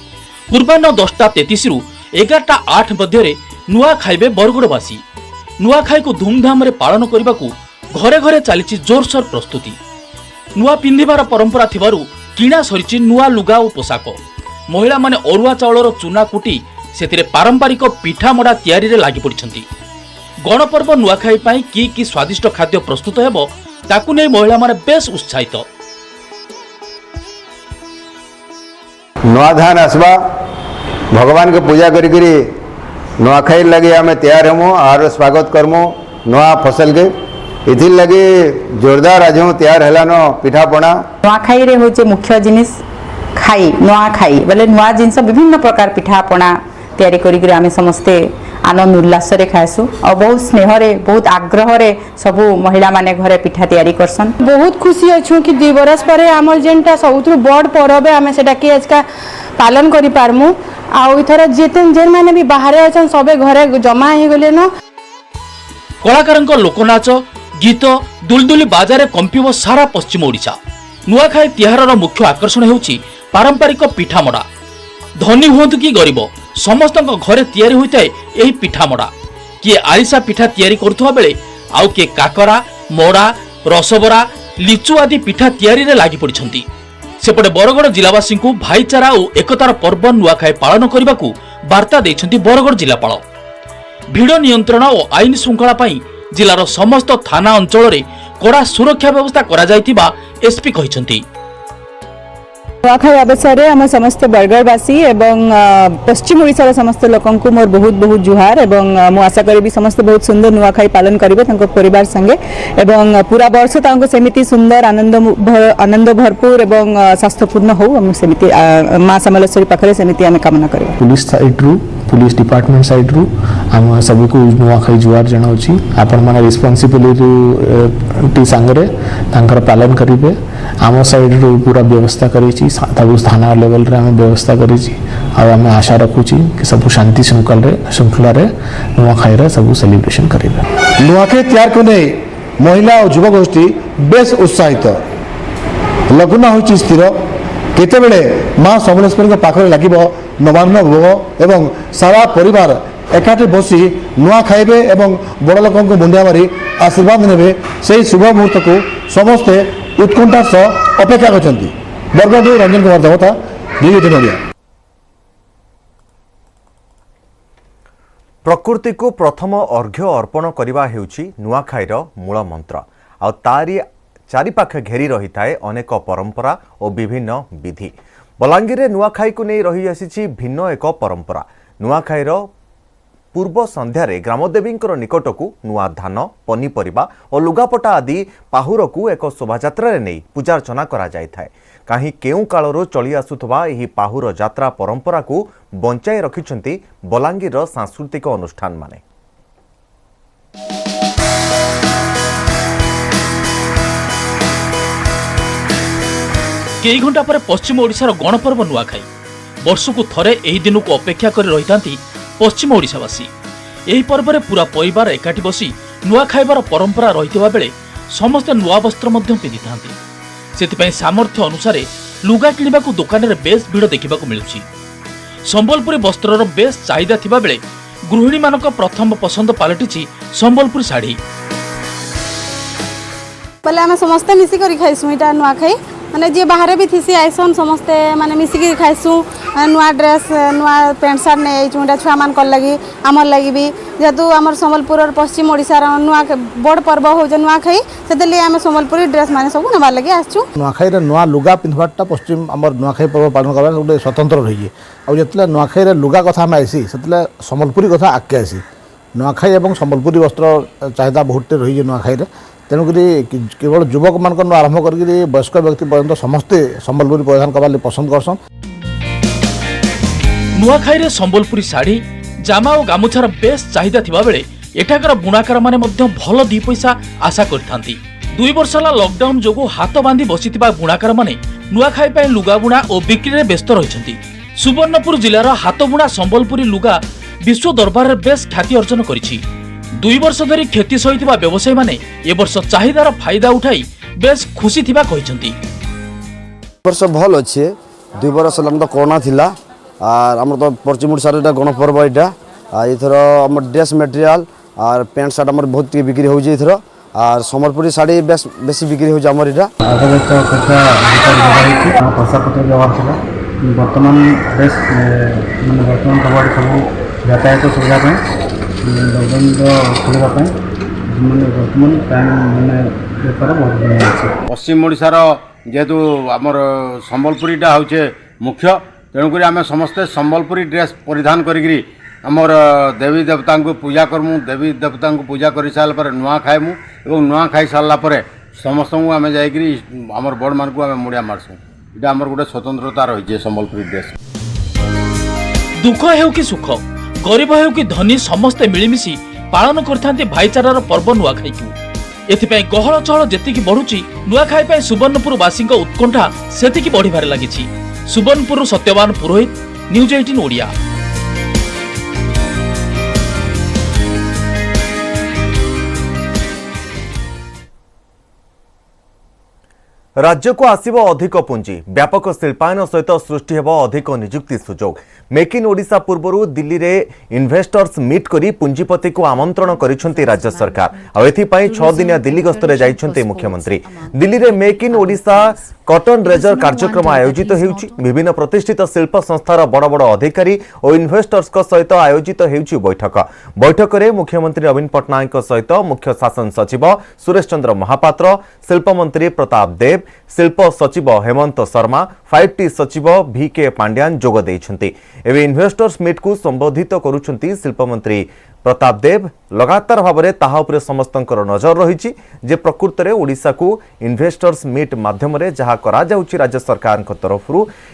पूर्वाह्न 10:33 रु 11:08 मध्य नुआ खाइबे बरगड़वासी। नुआखाई को धूमधाम रे पालन करने घरे घरे चली जोरसोर प्रस्तुति। नुआ पिंधिबार परंपरा थिबारु किणा सरिछि नुआ लुगा और पोशाक। महिला माने अरुआ चाउलर चूना कुटी सेतिरे पारंपरिक पिठा मडा तैयारी रे लागि पड़िछंती। गणपर्व नुआखाई पाई की स्वादिष्ट खाद्य प्रस्तुत हेबो ताकु नै महिला माने बेस उत्साहित। नुआ धान आसबा भगवान के पूजा करी नुआखाई लगे आम तैयार हेमु आर स्वागत करमु नुआ फसल के इथिर लगे जोरदार आज तैयार हेलान पिठापणा। नुआखाई रे होचे मुख्य जिनिस खाई नुआखाई बोले नुआ जिनस विभिन्न प्रकार पिठापणा तैयारी करी आम समस्ते आनंद उल्लास रे खाएसु और बहुत स्नेह रे बहुत आग्रह रे सबु महिला माने घरे पिठा तैयारी करसन। बहुत खुशी अच्छु कि 2 बरस परे आमर जेनटा सबुथु बड़ परबे आमे सेटा के आज का पालन करि पारमु आउ इथर जेतेन जेन माने भी बाहर अछन सबे घरे जमा हे गेले न। कलाकारंक लोकनाच गीत दुलदुली बाजारे कंपिब सारा पश्चिम ओडिशा। नुआखाई तिहारर मुख्य आकर्षण हेउछि पारंपरिक पिठामडा। धनी हुअतु कि गरीब समस्त घरे तैयारी होता है यही पिठामडा। किए आरिसा पिठा तैयारी करुवा बेले आउ किए काकरा मडा रसबरा लिचु आदि पिठा तैयारी रे लागि पड़िछंती। सेपटे बरगड़ जिलावासी को भाईचारा और एकतार पर्व नुआखाई पालन करने को वार्ता देछंती बरगड़ जिलापाल। भिड़ नियंत्रण और आईन श्रृंखला पाई जिलार समस्त थाना अंचल रे कड़ा सुरक्षा व्यवस्था करा जायतिबा एसपी कहिसंती। नुआखाई अवसर में आम समस्त बरगड़वासी एवं पश्चिम ओडिशार समस्त लोकन को मोर बहुत बहुत जुहार एवं मु आशा करी समस्त बहुत सुंदर नुआखाई पालन करेंगे परिवार संगे एवं पूरा वर्ष तांको सेमिति सुंदर आनंद भरपूर एवं स्वास्थ्यपूर्ण हो सेमिति मां समलेश्वरी पाखरे सेमिति आम कामना करें। पुलिस साइड रु पुलिस डिपार्टमेंट साइड रु आम सभी को नुआखाई जुहार जनाउछि। आपण माने रिस्पांसिबिलिटी संगे तांकर पालन करिवे। आम साइड रु पूरा व्यवस्था करिछि थाना लेवल रे आम व्यवस्था करिछि और आम आशा रखुछि कि सब शांति श्रृंखला रे नुआखाई रे सब सेलिब्रेशन करिवे। नुआखाई तैयार को नहीं महिला और युवा गोष्ठी बेस उत्साहित। लग्न होछि स्थिर केतेबेले मां समलेश्वरी पाखरे लागिबो नवान्न भोग एवं सारा परिवार एकाठी बसी नुआ खाइबे एवं बड़ लोक मुंडिया मारी आशीर्वाद नेबे। से शुभ मुहूर्त को समस्ते उत्कंठा सह अपेक्षा करछंती। बरगड़ रंजन कुमार देवता न्यूज 18 ओडिया। प्रकृति को प्रथम अर्घ्य अर्पण करने हेउछि नुआखाईर मूल मंत्र आ तारी चारिपाखे घेरी रही थाए अनेक परंपरा और विभिन्न विधि। बलांगीर रे नुआखाई को नहीं रही आसी भिन्न एक परंपरा। नुआखाईर पूर्व संध्यार ग्रामदेवी निकट को नुआ धान पनीपरिबा और लुगापटा आदि पाहुर को एक शोभायात्रा नहीं पूजार्चना करा जाय थाए। कहीं केउ कालरू चली आसुथबा एही पाहुर यात्रा परंपरा को बंचाई रखिछंती बलांगीर सांस्कृतिक अनुष्ठान माने। कई घंटा पर पश्चिम ओडिशार गणपर्व नुआखाई। वर्ष को थरे एही दिन को अपेक्षा कर रही थांती पश्चिम ओडिशावासी। एही पर्व रे पूरा परिवार एकाठी बसी नुआ खाइबार परंपरा रहितबा बेले समस्त नुआ वस्त्र मध्य पिंधि थांती। सेतिपई सामर्थ्य अनुसार लुगा किनिबाकू दुकान रे बेस भिड़ देखिबाकू मिलुछि। संबलपुरी वस्त्रर बेस चाहिदा थिबा बेले गृहिणी मानक प्रथम पसंद पालटिछि संबलपुरी साड़ी। पहले आम समस्ते मिसिक खाइसु इटा नुआखाई माने जे बाहर भी थीसी आइसन समस्ते माने मिसिक खाइसु। नुआ ड्रेस नुआ पैंट सार्ट नहीं आईटा छुआ मान लगी आमर लगी भी जेहेतु आम संबलपुर और पश्चिम ओडिशार नुआ बड़ पर्व हो नुआखाई से आम संबलपुरी ड्रेस माने सब नबार लगी आसु। नुआखाई नुआ लुगा पिंधवाटा पश्चिम आम नुआखाई पर्व पालन करवा गोटे स्वतंत्र रही और जिते नुआखाई लुगा कथा आम आसी से संबलपुरी कथा आगे आसी। नुआखाई और संबलपुरी वस्त्र चाहिदा बहुत रही नुआखाई तेणुक केवल युवक मान आरंभ कर वयस्क व्यक्ति पर्यंत समस्ते संबलपुरी परिधान करने पसंद करसन। नुआखाई रे संबलपुरी साड़ी जामा और गामुछार बेस चाहिदा थिबा बेले एठाकर बुणाकार माने मध्य भल 2 पैसा आशा करथांती। 2 वर्ष लॉकडाउन जोगु हाथ बांधी बसिथिबा बुणाकार माने नुआखाई पय लुगा बुणा और बिक्री रे व्यस्त रहिसंती। सुवर्णपुर जिलार हाथ बुणा संबलपुरी लुगा विश्व दरबार रे बेस ख्याति अर्जन करिछि। 2 वर्ष धरी क्षति सहित व्यवसायी माने ए वर्ष चाहिदार फायदा उठाई बेस खुशी थिबा कहिसंती। वर्ष भल अच्छे 2 वर्ष तो कोरोना थिला और आम तो पश्चिम ओडिशार गणपर्व यहाँ एथर आम ड्रेस मटेरियल और पैंट सार्ट आम बहुत बिक्री होथर और सम्बलपुरी शाढ़ी बेसी बिक्री हो आमर यहाँ पोषापत्र व्यवहार था बर्तमान ड्रेस मैंने बर्तमान सबुआड़े सब यातायात सुविधा लकडाउन खोलवाई मैंने बर्तमान टाइम मैंने बेपार बहुत बढ़िया अच्छे। पश्चिम ओडिशार जेहेतु आमर सम्बलपुरीटा हूँ मुख्य तेणुक आम समस्ते सम्बलपुरी ड्रेस परिधान करी आमर देवी देवता को पूजा करमु देवी देवता को पूजा कर सारापर नुआ खाएमु और नुआ खाई सारापर समस्त को आम जाकरी आमर बड़ मान को आम मुड़िया मारसु ये आमर गोटे स्वतंत्रता रही सम्बलपुरी ड्रेस। दुख हेउ कि सुख गरीब हेउ कि धनी समस्ते मिलिमिशि पालन करथांती भाईचारार पर्व नुआखाई को। एथिपाई गहळ चहळ जेतिकी बढ़ुची नुआखाई पाई सुवर्णपुर वासींक उत्कंठा सेतिकी बढ़िबार लागिछि। सुवर्णपुर सत्यवान पुरोहित न्यूज 18 ओडिया। राज्य को आसिब अधिक पुंजी व्यापक शिल्पायन सहित सृष्टि हेब अधिक निजुक्ति सुजोग मेक इन ओडिशा पूर्व दिल्ली रे इन्वेस्टर्स मीट करी पुंजीपति को आमंत्रण करिसेंती राज्य सरकार आ एथिपाई 6 दिनिया दिल्ली गस्त रे जाइछन्ते मुख्यमंत्री। दिल्ली रे make in Odisha curtain raiser कार्यक्रम आयोजित हेउछि विभिन्न प्रतिष्ठित शिल्प संस्थार बड़ बड़ अधिकारी और इन्वेस्टर्स सहित आयोजित हेउछि बैठक रे मुख्यमंत्री नवीन पट्टनायक सहित मुख्य शासन सचिव सुरेश चंद्र महापात्र शिल्प मंत्री प्रताप देव शिल्प सचिव हेमंत शर्मा 5T सचिव VK पांड्यान जोग देइछन्ति। एवं इन्वेस्टर्स मीट को संबोधित करुछन्ति शिल्प मंत्री प्रताप देव लगातार भाव में ताहा उपरे समस्तंकर नजर रही जे प्रकृत में ओडिशा को इन्वेस्टर्स मीट माध्यम जहाँ करा जाउछि राज्य सरकार तरफ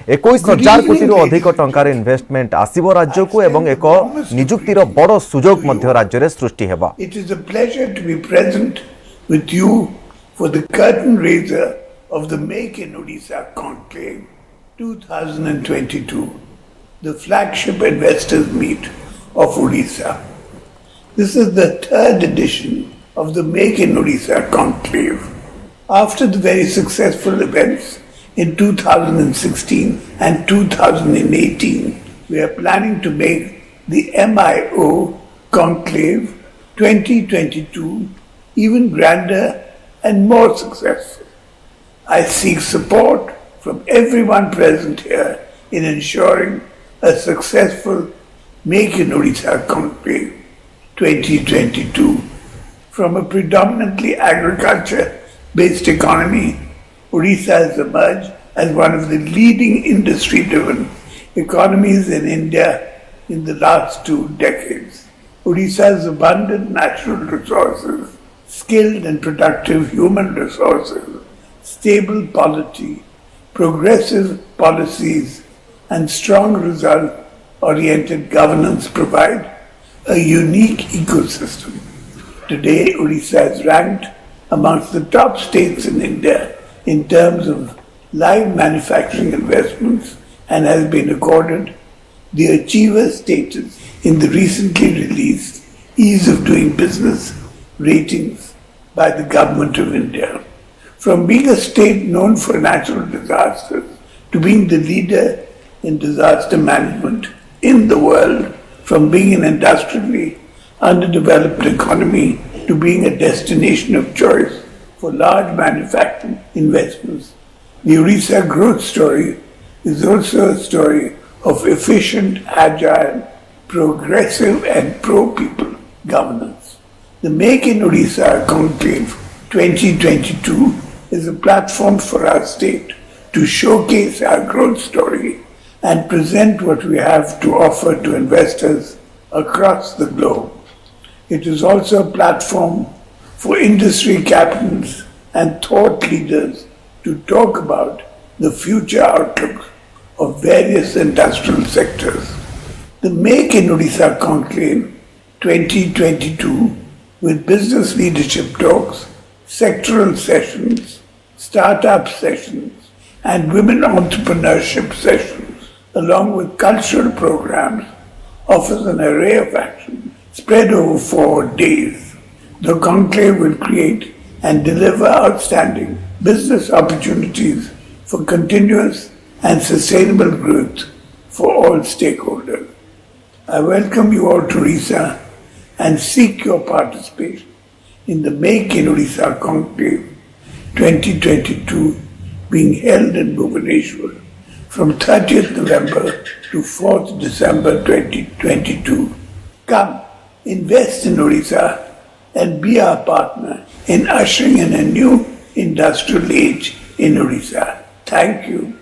21,000 कोटी अधिक टंकार इन्वेस्टमेंट आसिबो राज्य को एवं एक निजुक्तिर बड़ सुजोग मध्य राज्य रे सृष्टि हेबा। It is a pleasure to be present with you for the curtain raiser of the Make in Odisha Conclave 2022, the flagship investors meet of Odisha. This is the 3rd edition of the Make in Odisha Conclave. After the very successful events in 2016 and 2018, we are planning to make the MIO Conclave 2022 even grander and more successful. I seek support from everyone present here in ensuring a successful Make in Odisha Conclave 2022. From a predominantly agriculture-based economy, Odisha has emerged as one of the leading industry-driven economies in India in the last 2 decades. Odisha's abundant natural resources, skilled and productive human resources, stable polity, progressive policies, and strong result-oriented governance provide a unique ecosystem. Today, Odisha is ranked amongst the top states in India in terms of live manufacturing investments and has been accorded the achiever status in the recently released Ease of Doing Business ratings by the Government of India. From being a state known for natural disasters to being the leader in disaster management in the world, from being an industrially underdeveloped economy to being a destination of choice for large manufacturing investments, the Odisha growth story is also a story of efficient, agile, progressive and pro-people governance. The Make in Odisha Conclave 2022 is a platform for our state to showcase our growth story and present what we have to offer to investors across the globe. It is also a platform for industry captains and thought leaders to talk about the future outlook of various industrial sectors. The Make in Odisha Conclave 2022, with business leadership talks, sectoral sessions, startup sessions, and women entrepreneurship sessions, along with cultural programs, offers an array of action spread over 4 days. The conclave will create and deliver outstanding business opportunities for continuous and sustainable growth for all stakeholders. I welcome you all to Odisha and seek your participation in the Make in Odisha Conclave 2022 being held in Bhubaneswar from 30th November to 4th December 2022. Come, invest in Odisha and be our partner in ushering in a new industrial age in Odisha. Thank you.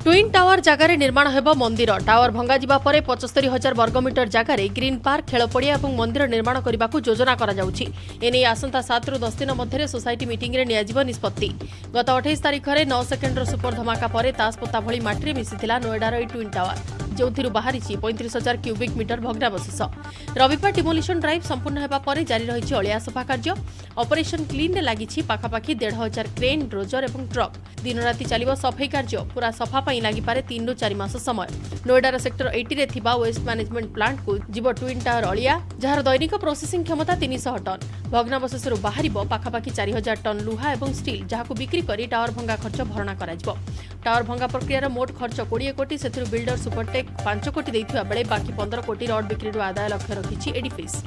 Twin tower जगार निर्माण हेब मंदिर tower भंगा जिबा परे 75,000 वर्गमीटर जगार green park खेल पड़िया और मंदिर निर्माण करने को योजना करा जाउछि। एने आसंता 7 ରୁ 10 दिन मध्य सोसाइटी मीटिंग रे नियाजिब निष्पत्ति। गत 28 तारिख में 9 सेकेंडर सुपर धमाका पर तासपत्ता भली माटी मिसिथिला नोएडार ई ट्विन टावर जो बाहरी 35,000 क्यूबिक मीटर भग्नावशेष। रविवार डिमोलिशन ड्राइव संपूर्ण होगा पर जारी रही अलिया सफा कार्य। ऑपरेशन क्लीन लगी पाखापाखि 1,500 क्रेन डोजर और ट्रक। दिन राति चलिब सफाई कार्य। पूरा सफा लगिपारे 3 ରୁ 4 मास समय। नोएडार सेक्टर 80 रे थिबा वेस्ट मैनेजमेंट प्लांट को जीव ट्विन टावर अलिया जार दैनिक प्रोसेसिंग क्षमता 300 टन। भग्नावशेष बाहर पाखापाखि 4,000 टन लुहा और स्टील जहां बिक्री कर टावर भंगा खर्च भरणा कर। टावर भंगा प्रक्रियार मोट खर्च 20 कोटी से बिल्डर सुपरटेक 5 कोटी देथिबा बेले बाकी 15 कोटी रड बिक्री आदाय लक्ष्य रखिछि एडिफिस।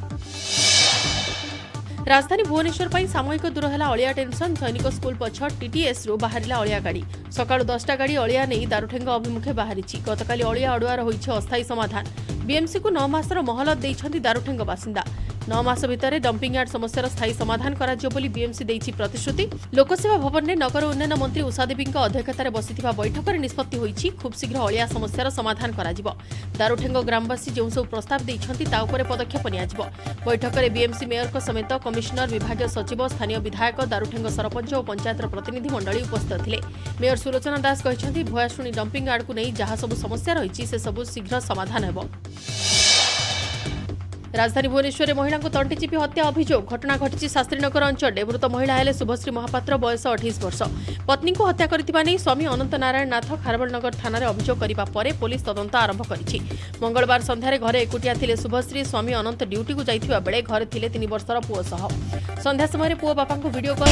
राजधानी भुवनेश्वर पर सामूहिक दूर है अलिया टेंशन। सैनिक स्कूल पछ टीटीएस रु बाहर अलिया गाड़ी। सकाळु 10टा गाड़ी अलिया नहीं दारुठेंग अभिमुखे बाहरी। गतकाली अलिया अड़ुआर होइछि अस्थायी समाधान। बीएमसी को 9 मासर महलत देइछन्ति दारुठेंग बासिंदा। 9 मास भितर डंपिंग यार्ड समस्यार स्थायी समाधान कराजियो बोली बीएमसी देइछि प्रतिश्रुति। लोकसेवा भवन में नगर उन्नयन मंत्री उषा देवी अध्यक्षतार बसिथिबा बैठक में निष्पत्ति होइछि खूब शीघ्र अलिया समस्यार समाधान कराजिबो। दारुठेंग ग्रामवासी जो सब प्रस्ताव देइछन्ति ता उपरे पदक्षेप नियाजिबो। बैठक में बीएमसी मेयर समेत कमिशनर विभाग सचिव स्थानीय विधायक दारुठेंग सरपंच और पंचायत प्रतिनिधि मंडली उपस्थित थिले। मेयर सुलोचना दास कहिछन्ति भुआशुणी डंपिंग यार्ड को नहीं जहाँ सब समस्या रही से सब शीघ्र समाधान हेबो। राजधानी भुवनेश्वर में महिला को तंटी चिपी हत्या अभियोग। घटना घटी शास्त्रीनगर अंचल। मृत महिला हेले शुभश्री महापात्र बयस 28 वर्ष। पत्नी को हत्या करथिबा नै स्वामी अनंत नारायण नाथ खारबलनगर थाना रे अभियोग करिबा परे पुलिस तदंत आरंभ करिछि। मंगलवार संध्यारे घरे एकुटिया थिले शुभश्री। स्वामी अनंत ड्यूटी को जाइथिबा बेले घरे थिले 3 वर्षर पुओ सह। संध्या समय पुओ बापा को वीडियो कॉल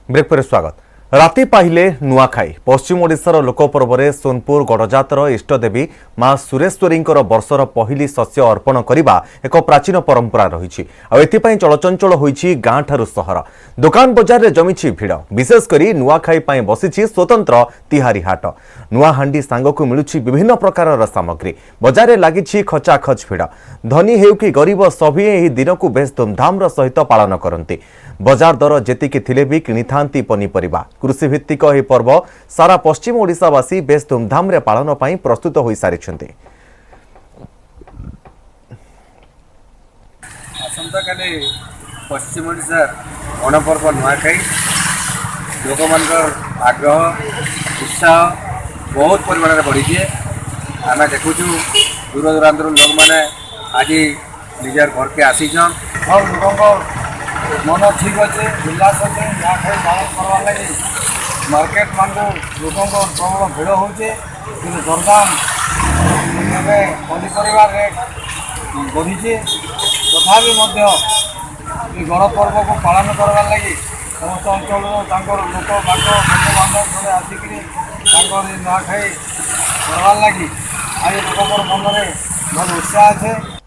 ब्रेक पर स्वागत। राति पाहिले नुआखाई पश्चिम ओडिशार लोकपर्व में सोनपुर गड़जातर इष्टदेवी मां सुरेश्वरी वर्षर पहली शस्य अर्पण करने एक प्राचीन परंपरा रही। एथपाई चलचंचल होइछि गाँ ठारू सहर। दुकान बजार रे जमिछि भिड़। विशेषकर नुआखाई पाई बसिछि स्वतंत्र तिहारी हाट। नुआ हांडी सांगकु मिलुछि विभिन्न प्रकार सामग्री। बजार लगी खचाखच भिड़। धनी हेउ कि गरीब सभी एही दिन को बेस धूमधाम सहित पालन करती। बजार दर जेतिकी थिले भी किनी थांती पनीपरिबा। कृषि भित्तिक यह पर्व सारा पश्चिम ओडिशावासी बेस धूमधाम रे पालन पाई प्रस्तुत होई सारिछन्ते। आसंता काली पश्चिम ओडिशा गणपर्व नुआखाई लोक मानकर आग्रह उत्साह बहुत परिमाण में बढ़ी है। आम देखु दूर दूरांतर लोक मैंने आज निजार घर के आसीछन। सब लोक मन ठीक अच्छे उल्लास अच्छे नुआखाई पालन करवार लगी मार्केट मान लोक प्रबल भिड़ होचे कि दरदाम पनीपरिया रेट बढ़ी तथापि गणपर्व को पालन करवार लगी समस्त अंचल लोक बाग बंधुबांधव थोड़े आसिक नुआखाई करवार लगी आज लोक मन में बहुत उत्साह अच्छे।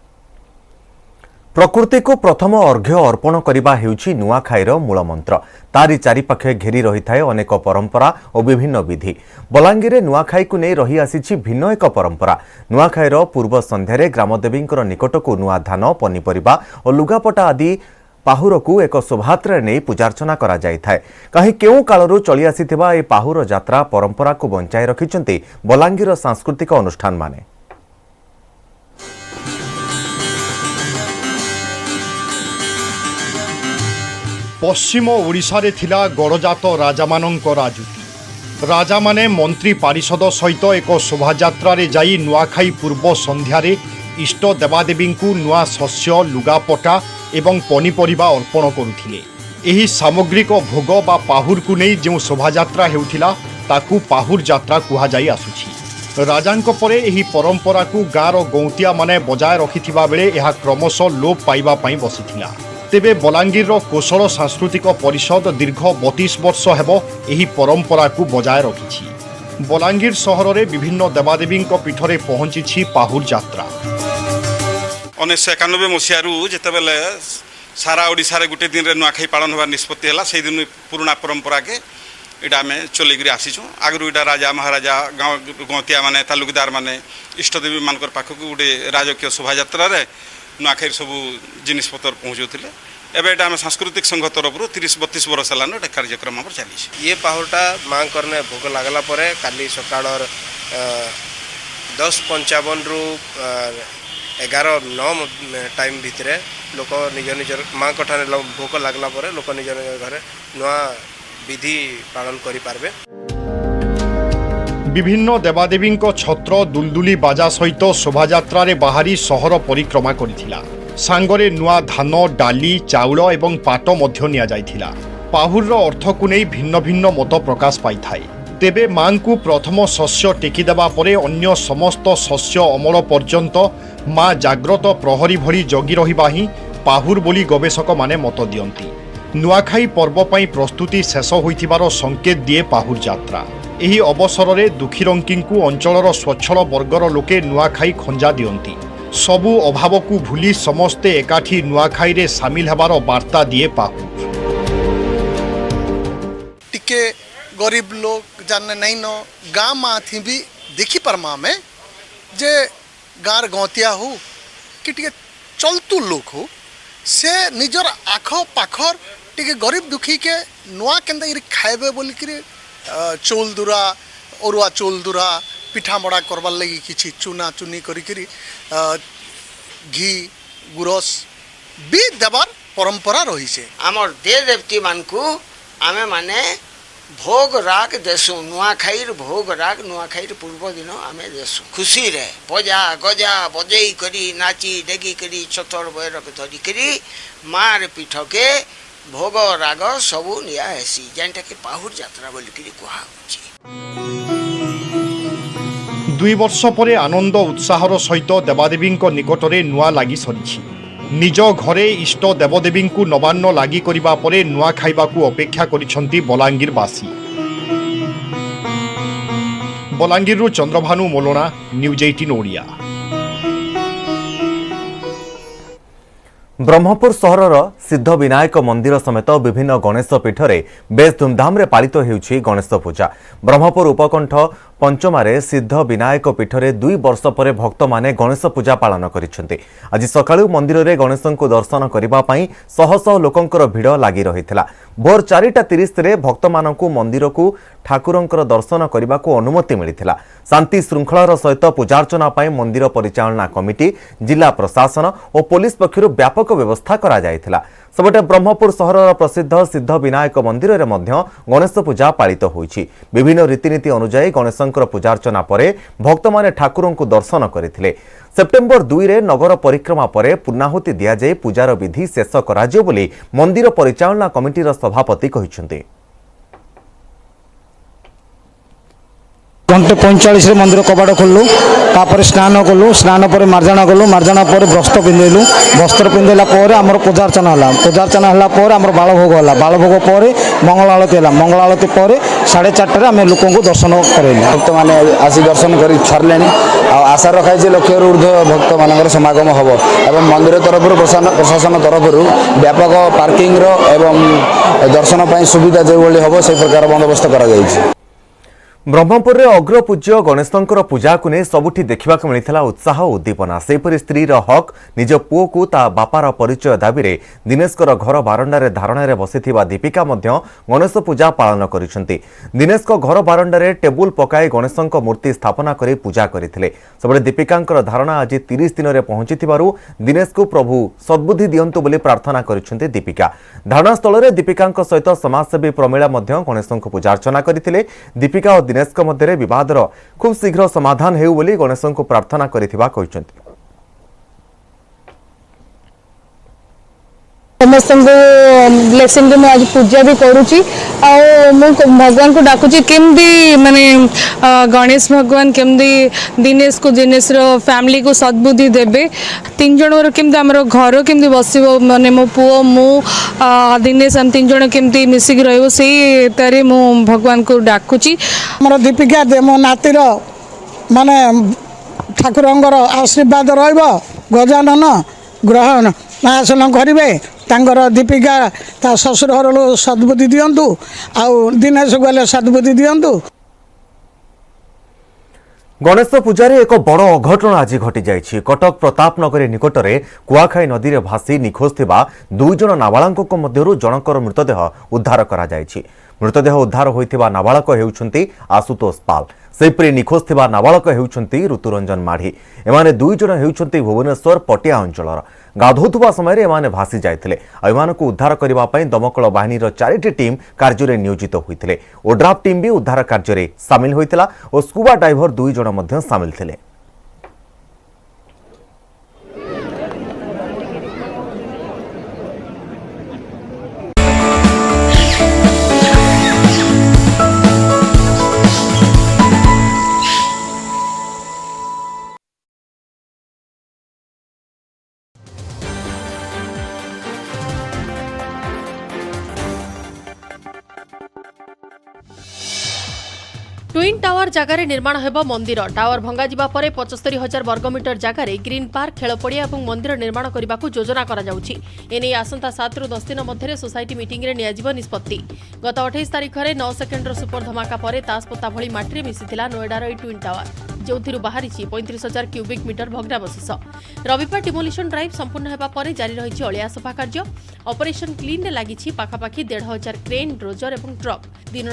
प्रकृति को प्रथम अर्घ्य अर्पण करने हेउछि नुआखाईर मूल मंत्र। तारी चारिपाखे घेरी रही थाए अनेक परंपरा और विभिन्न विधि। बलांगीर नुआखाई को नहीं रही आसी भिन्न एक परंपरा। नुआखाईर पूर्व संध्यारे ग्रामदेवी निकट को नुआ धान पनीपरिबा और लुगापटा आदि पाहुर को एक शोभायात्रा नहीं पूजार्चना करा जाय थाए। कहीं केउ कालरू चली आसीथिबा ए पाहुर यात्रा परंपरा को बंचाई रखिछन्ति बलांगीर सांस्कृतिक अनुष्ठान माने। पश्चिम ओडिशारे थिला गड़जात राजामानंक राजुति राजा माने मंत्री पारिषद सहित एक शोभायात्रा जाई नुआखाई पूर्व संध्यारे इष्ट देवादेवी नुआ शस्य लुगापटा एवं पनीपरिबा अर्पण करुथिले। एही सामग्रिक भोग बा पाहुर को नहीं जो शोभायात्रा हेउथिला ताकू पाहुर यात्रा कुहा जाई आसुछि। राजांक परे एही परंपरा को गाँर गौंतिया माने बजाय रखिथिबा बेले एहा क्रमशः लोप पाइबा पई बसिथिला। तेबे बलांगीर कौशल सांस्कृतिक परिषद दीर्घ 32 वर्ष हेबो एही परंपरा को बजाय रखिछि। बलांगीर सहर में विभिन्न देवादेवी पीठरे पहुंची पाहुर यात्रा। 1991 मसीहारू जितेबले सारा ओडिशा गोटे दिन में नुआखाई पालन होवार निष्पत्ति है से दिन पुराना परंपरा के इटा आम चलैक आसीचु। आगु इटा राजा महाराजा गाँव गौतिया माने तालुकदार माने इष्टदेवी मान पाखक गोटे राजकीय शोभा नुआखाई सब जिनिसपतर पहुँचुले। एवं यहाँ आम सांस्कृतिक संघ तरफ 30-32 वर्ष है कार्यक्रम चली। ये पाहुटा माँ करने भोग लगला काली सकाल 10:55 रु 11:09 टाइम भितर लोक निज निजर माँ कठाने भोग लगला लोक निज निज घर नुआ विधि पालन करि पारबे। विभिन्न देवादेवी छत्र दुलदुली बाजा सहित शोभायात्रा बाहरी सहर परिक्रमा करिथिला। सांगरे नुआ धान डाली चाउल एवं पाट मध्य निया जाइथिला। पाहुर अर्थ को नहीं भिन्न भिन्न मत प्रकाश पाई थाए। तेबे मां को प्रथम शस्य टेकी देबा परे अन्य समस्त शस्य अमल पर्यंत मां जाग्रत प्रहरी भली जगी रहिबा ही पाहुर बोली गवेषक माने मत दियंती। नुआखाई पर्व पई प्रस्तुति शेष होइथिबार संकेत दिए पाहुर यात्रा। एही अवसर में दुखीरंकी अंचलर स्वच्छल वर्गर लोके नुआखाई खंजा दियंती। सबु अभाव को भूली समस्ते एकाठी नुआखाई रे सामिल हेबार वार्ता दिए पाहुर। टिके गरीब लोग जाने नहीं न गाँ माँ थी भी देखी परमा में जे गाँर गौतिया हो कि टिके चलतु लोग हो से निजर आख पाखर टिके गरीब दुखी के नुआ केंदा खाएबे बोली कि चौल दुरा अरुआ चौल दुरा पिठा मड़ा करवार लगी किसी चुना चुनी करी घी गुरस भी देवार परंपरा रही से। आमर देव देवती मान को आमे माने भोग राग देसु नुआखाई भोग राग नुआखाई पूर्व दिन आमे देसु खुशी रे बजा गजा बजई करी नाची डेगी करी छतर बैरक धरी करी मार पीठ के भोग राग सबू निया हेसी जेनटा के पाहुर यात्रा बोली करी कुहा होची। 2 वर्ष परे आनंद उत्साहर सहित देवादेवी निकटरे नुआ लागी सरी। निज घरे इष्ट देवदेवी नवान्न लागी करिबा परे नुआ खाइबाकू अपेक्षा करिसंती बलांगीरवासी। बलांगीरु चंद्रभानु मोलोना, न्यूज 18 ओडिया। ब्रह्मपुर सहरर सिद्ध विनायक मंदिर समेत विभिन्न गणेश पीठरे बेस धूमधाम रे पालित हेउछि गणेश पूजा। ब्रह्मपुर उपकंठ पंचमारे सिद्ध विनायक पीठरे 2 वर्ष पर भक्त माने गणेश पूजा पालन करिसेंति। आज सकाळु मंदिर रे गणेशंकु दर्शन करिबा पई शह शह लोकंकर भिड़ लागि रहितला। भोर 4:30 रे भक्त मानकु मंदिर को ठाकुरंकर दर्शन करिबाकू अनुमति मिलिथिला। शांति श्रृंखलार सहित पूजार्चना पई मंदिर परिचालना कमिटी, जिला प्रशासन और पुलिस पक्षरु व्यापक व्यवस्था करा जायथिला। सबटे ब्रह्मपुर सहरर प्रसिद्ध सिद्ध विनायक मंदिर रे मध्य गणेश पूजा पालित होईछि। विभिन्न रीतिनीति अनुसार गणेशंकर पूजार्चना परे भक्त माने ठाकुरंकु दर्शन करिथिले। सेप्टेम्बर 2 रे नगर परिक्रमा परे पूर्णाहुति दिया जाय पूजार विधि शेष कराजियो बोली मंदिर परिचालना कमिटीर सभापति कहिसंति। 1:45 मंदिर कबाड़ खोलु तापर स्नान कलु स्नान पर मार्जना गलु मार्जना पर वस्त्र पिंधेलु वस्त्र पिंधेला आमर पूजार्चना है आमर बालभोग है बालभोग पर मंगल आलती है मंगल आलती पर 4:30 आम लोक दर्शन करेलु। भक्त मैंने आसी दर्शन कर छारे आशा रखाई लक्ष ऊर्ध भक्त मान समागम हम एवं मंदिर तरफ प्रशासन तरफ व्यापक पार्किंग एवं दर्शन सुविधा जो हम से प्रकार बंदोबस्त कर। ब्रह्मपुर में अग्रपूज्य गणेशंकर पूजा को नहीं सबुठी देखा मिलता उत्साह उद्दीपना सेपरी स्त्री हक निज पुओ को ता बापार परिचय दाबी रे दिनेशकर घर बारंडारे धारणार बसी दीपिका गणेश पूजा पालन करिसेंती। दिनेश घर बारंडारे टेबुल पकाई गणेशंक मूर्ति स्थापना करी पूजा करथिले। सबले दीपिकांकर धारणा आज 30 दिन में पहुंची दिनेश को प्रभु सद्बुद्धि दियंतु बोली प्रार्थना करिसेंती दीपिका। धारणा स्थल में दीपिकांक सहित समाजसेवी प्रमीला गणेशंक पूजा अर्चना करथिले। दीपिका और दिनेश मध्य विवादर खूब शीघ्र समाधान हेउ बोली गणेश को प्रार्थना करिथिबा कहिसेंती। समस्त ब्लेसिंग में आज पूजा भी करुँची भगवान को डाकुची केमती माने गणेश भगवान केमती दिनेश को दिनेश फैमिली को सद्बुद्धि देबे। 3 जन केमती आमर घर केमती बसिबो माने मो पुओ मु दिनेश हम 3 जन केमती मिसिक रहबो से तारे मु भगवान को डाकुची। हमर दीपिका दे मो नातिर माने ठाकुरंगर आशीर्वाद रहइबो गजानन ग्रहण आसन करिवे तांगर दीपिका ता ससुर घर सद्बुद्धि दियंतु आउ दिनेश गले सद्बुद्धि दियंतु। गणेश पूजार एक बड़ अघटन आज घटी जाइछि। कटक प्रतापनगरी निकटरे कुआखाई नदी में भासी निखोज थिबा 2 जन नाबालक मध्यरु जनकर मृतदेह उद्धार करा जाइछि। मृतदेह उद्धार होइथिबा नाबालक हेउछंती आशुतोष पाल। सेपरी निखोज थिबा नाबालक हेउछंती ऋतुरंजन माढ़ी। एमाने 2 जन हेउछंती भुवनेश्वर पटिया अंचलर। गाधोथुबा समय एमाने भासी जाइथिले। एमानकु उद्धार करिबा पई दमकल बाहिनीर 4टी टीम कार्य नियोजित होइथिले। ओड्राफ टीम भी उद्धार कार्य सामिल होइथिला और स्कूबा डाइभर 2 जन मध्य सामिल थिले। ट्विन टावर जगार निर्माण हेब मंदिर। टावर भंगा जिबा परे 75,000 वर्गमीटर जगार ग्रीन पार्क खेल पड़िया और मंदिर निर्माण करने को योजना करा जाउछि। एने आसंता 7 ରୁ 10 दिन मध्य सोसाइटी मीटिंग रे नियाजिब निष्पत्ति। गत 28 तारिख में 9 सेकेंडर सुपर धमाका पर तासपत्ता भली माटी में मिसिथिला नोएडार ई ट्विन टावर जो बाहरी 35,000 क्यूबिक मीटर भग्नावशेष। रविवार डिमोलिशन ड्राइव संपूर्ण हेबा परे जारी रही अलिया सफा कार्य। ऑपरेशन क्लीन रे लागिछि पाखापाखि 1,500 क्रेन डोजर और ट्रक। दिन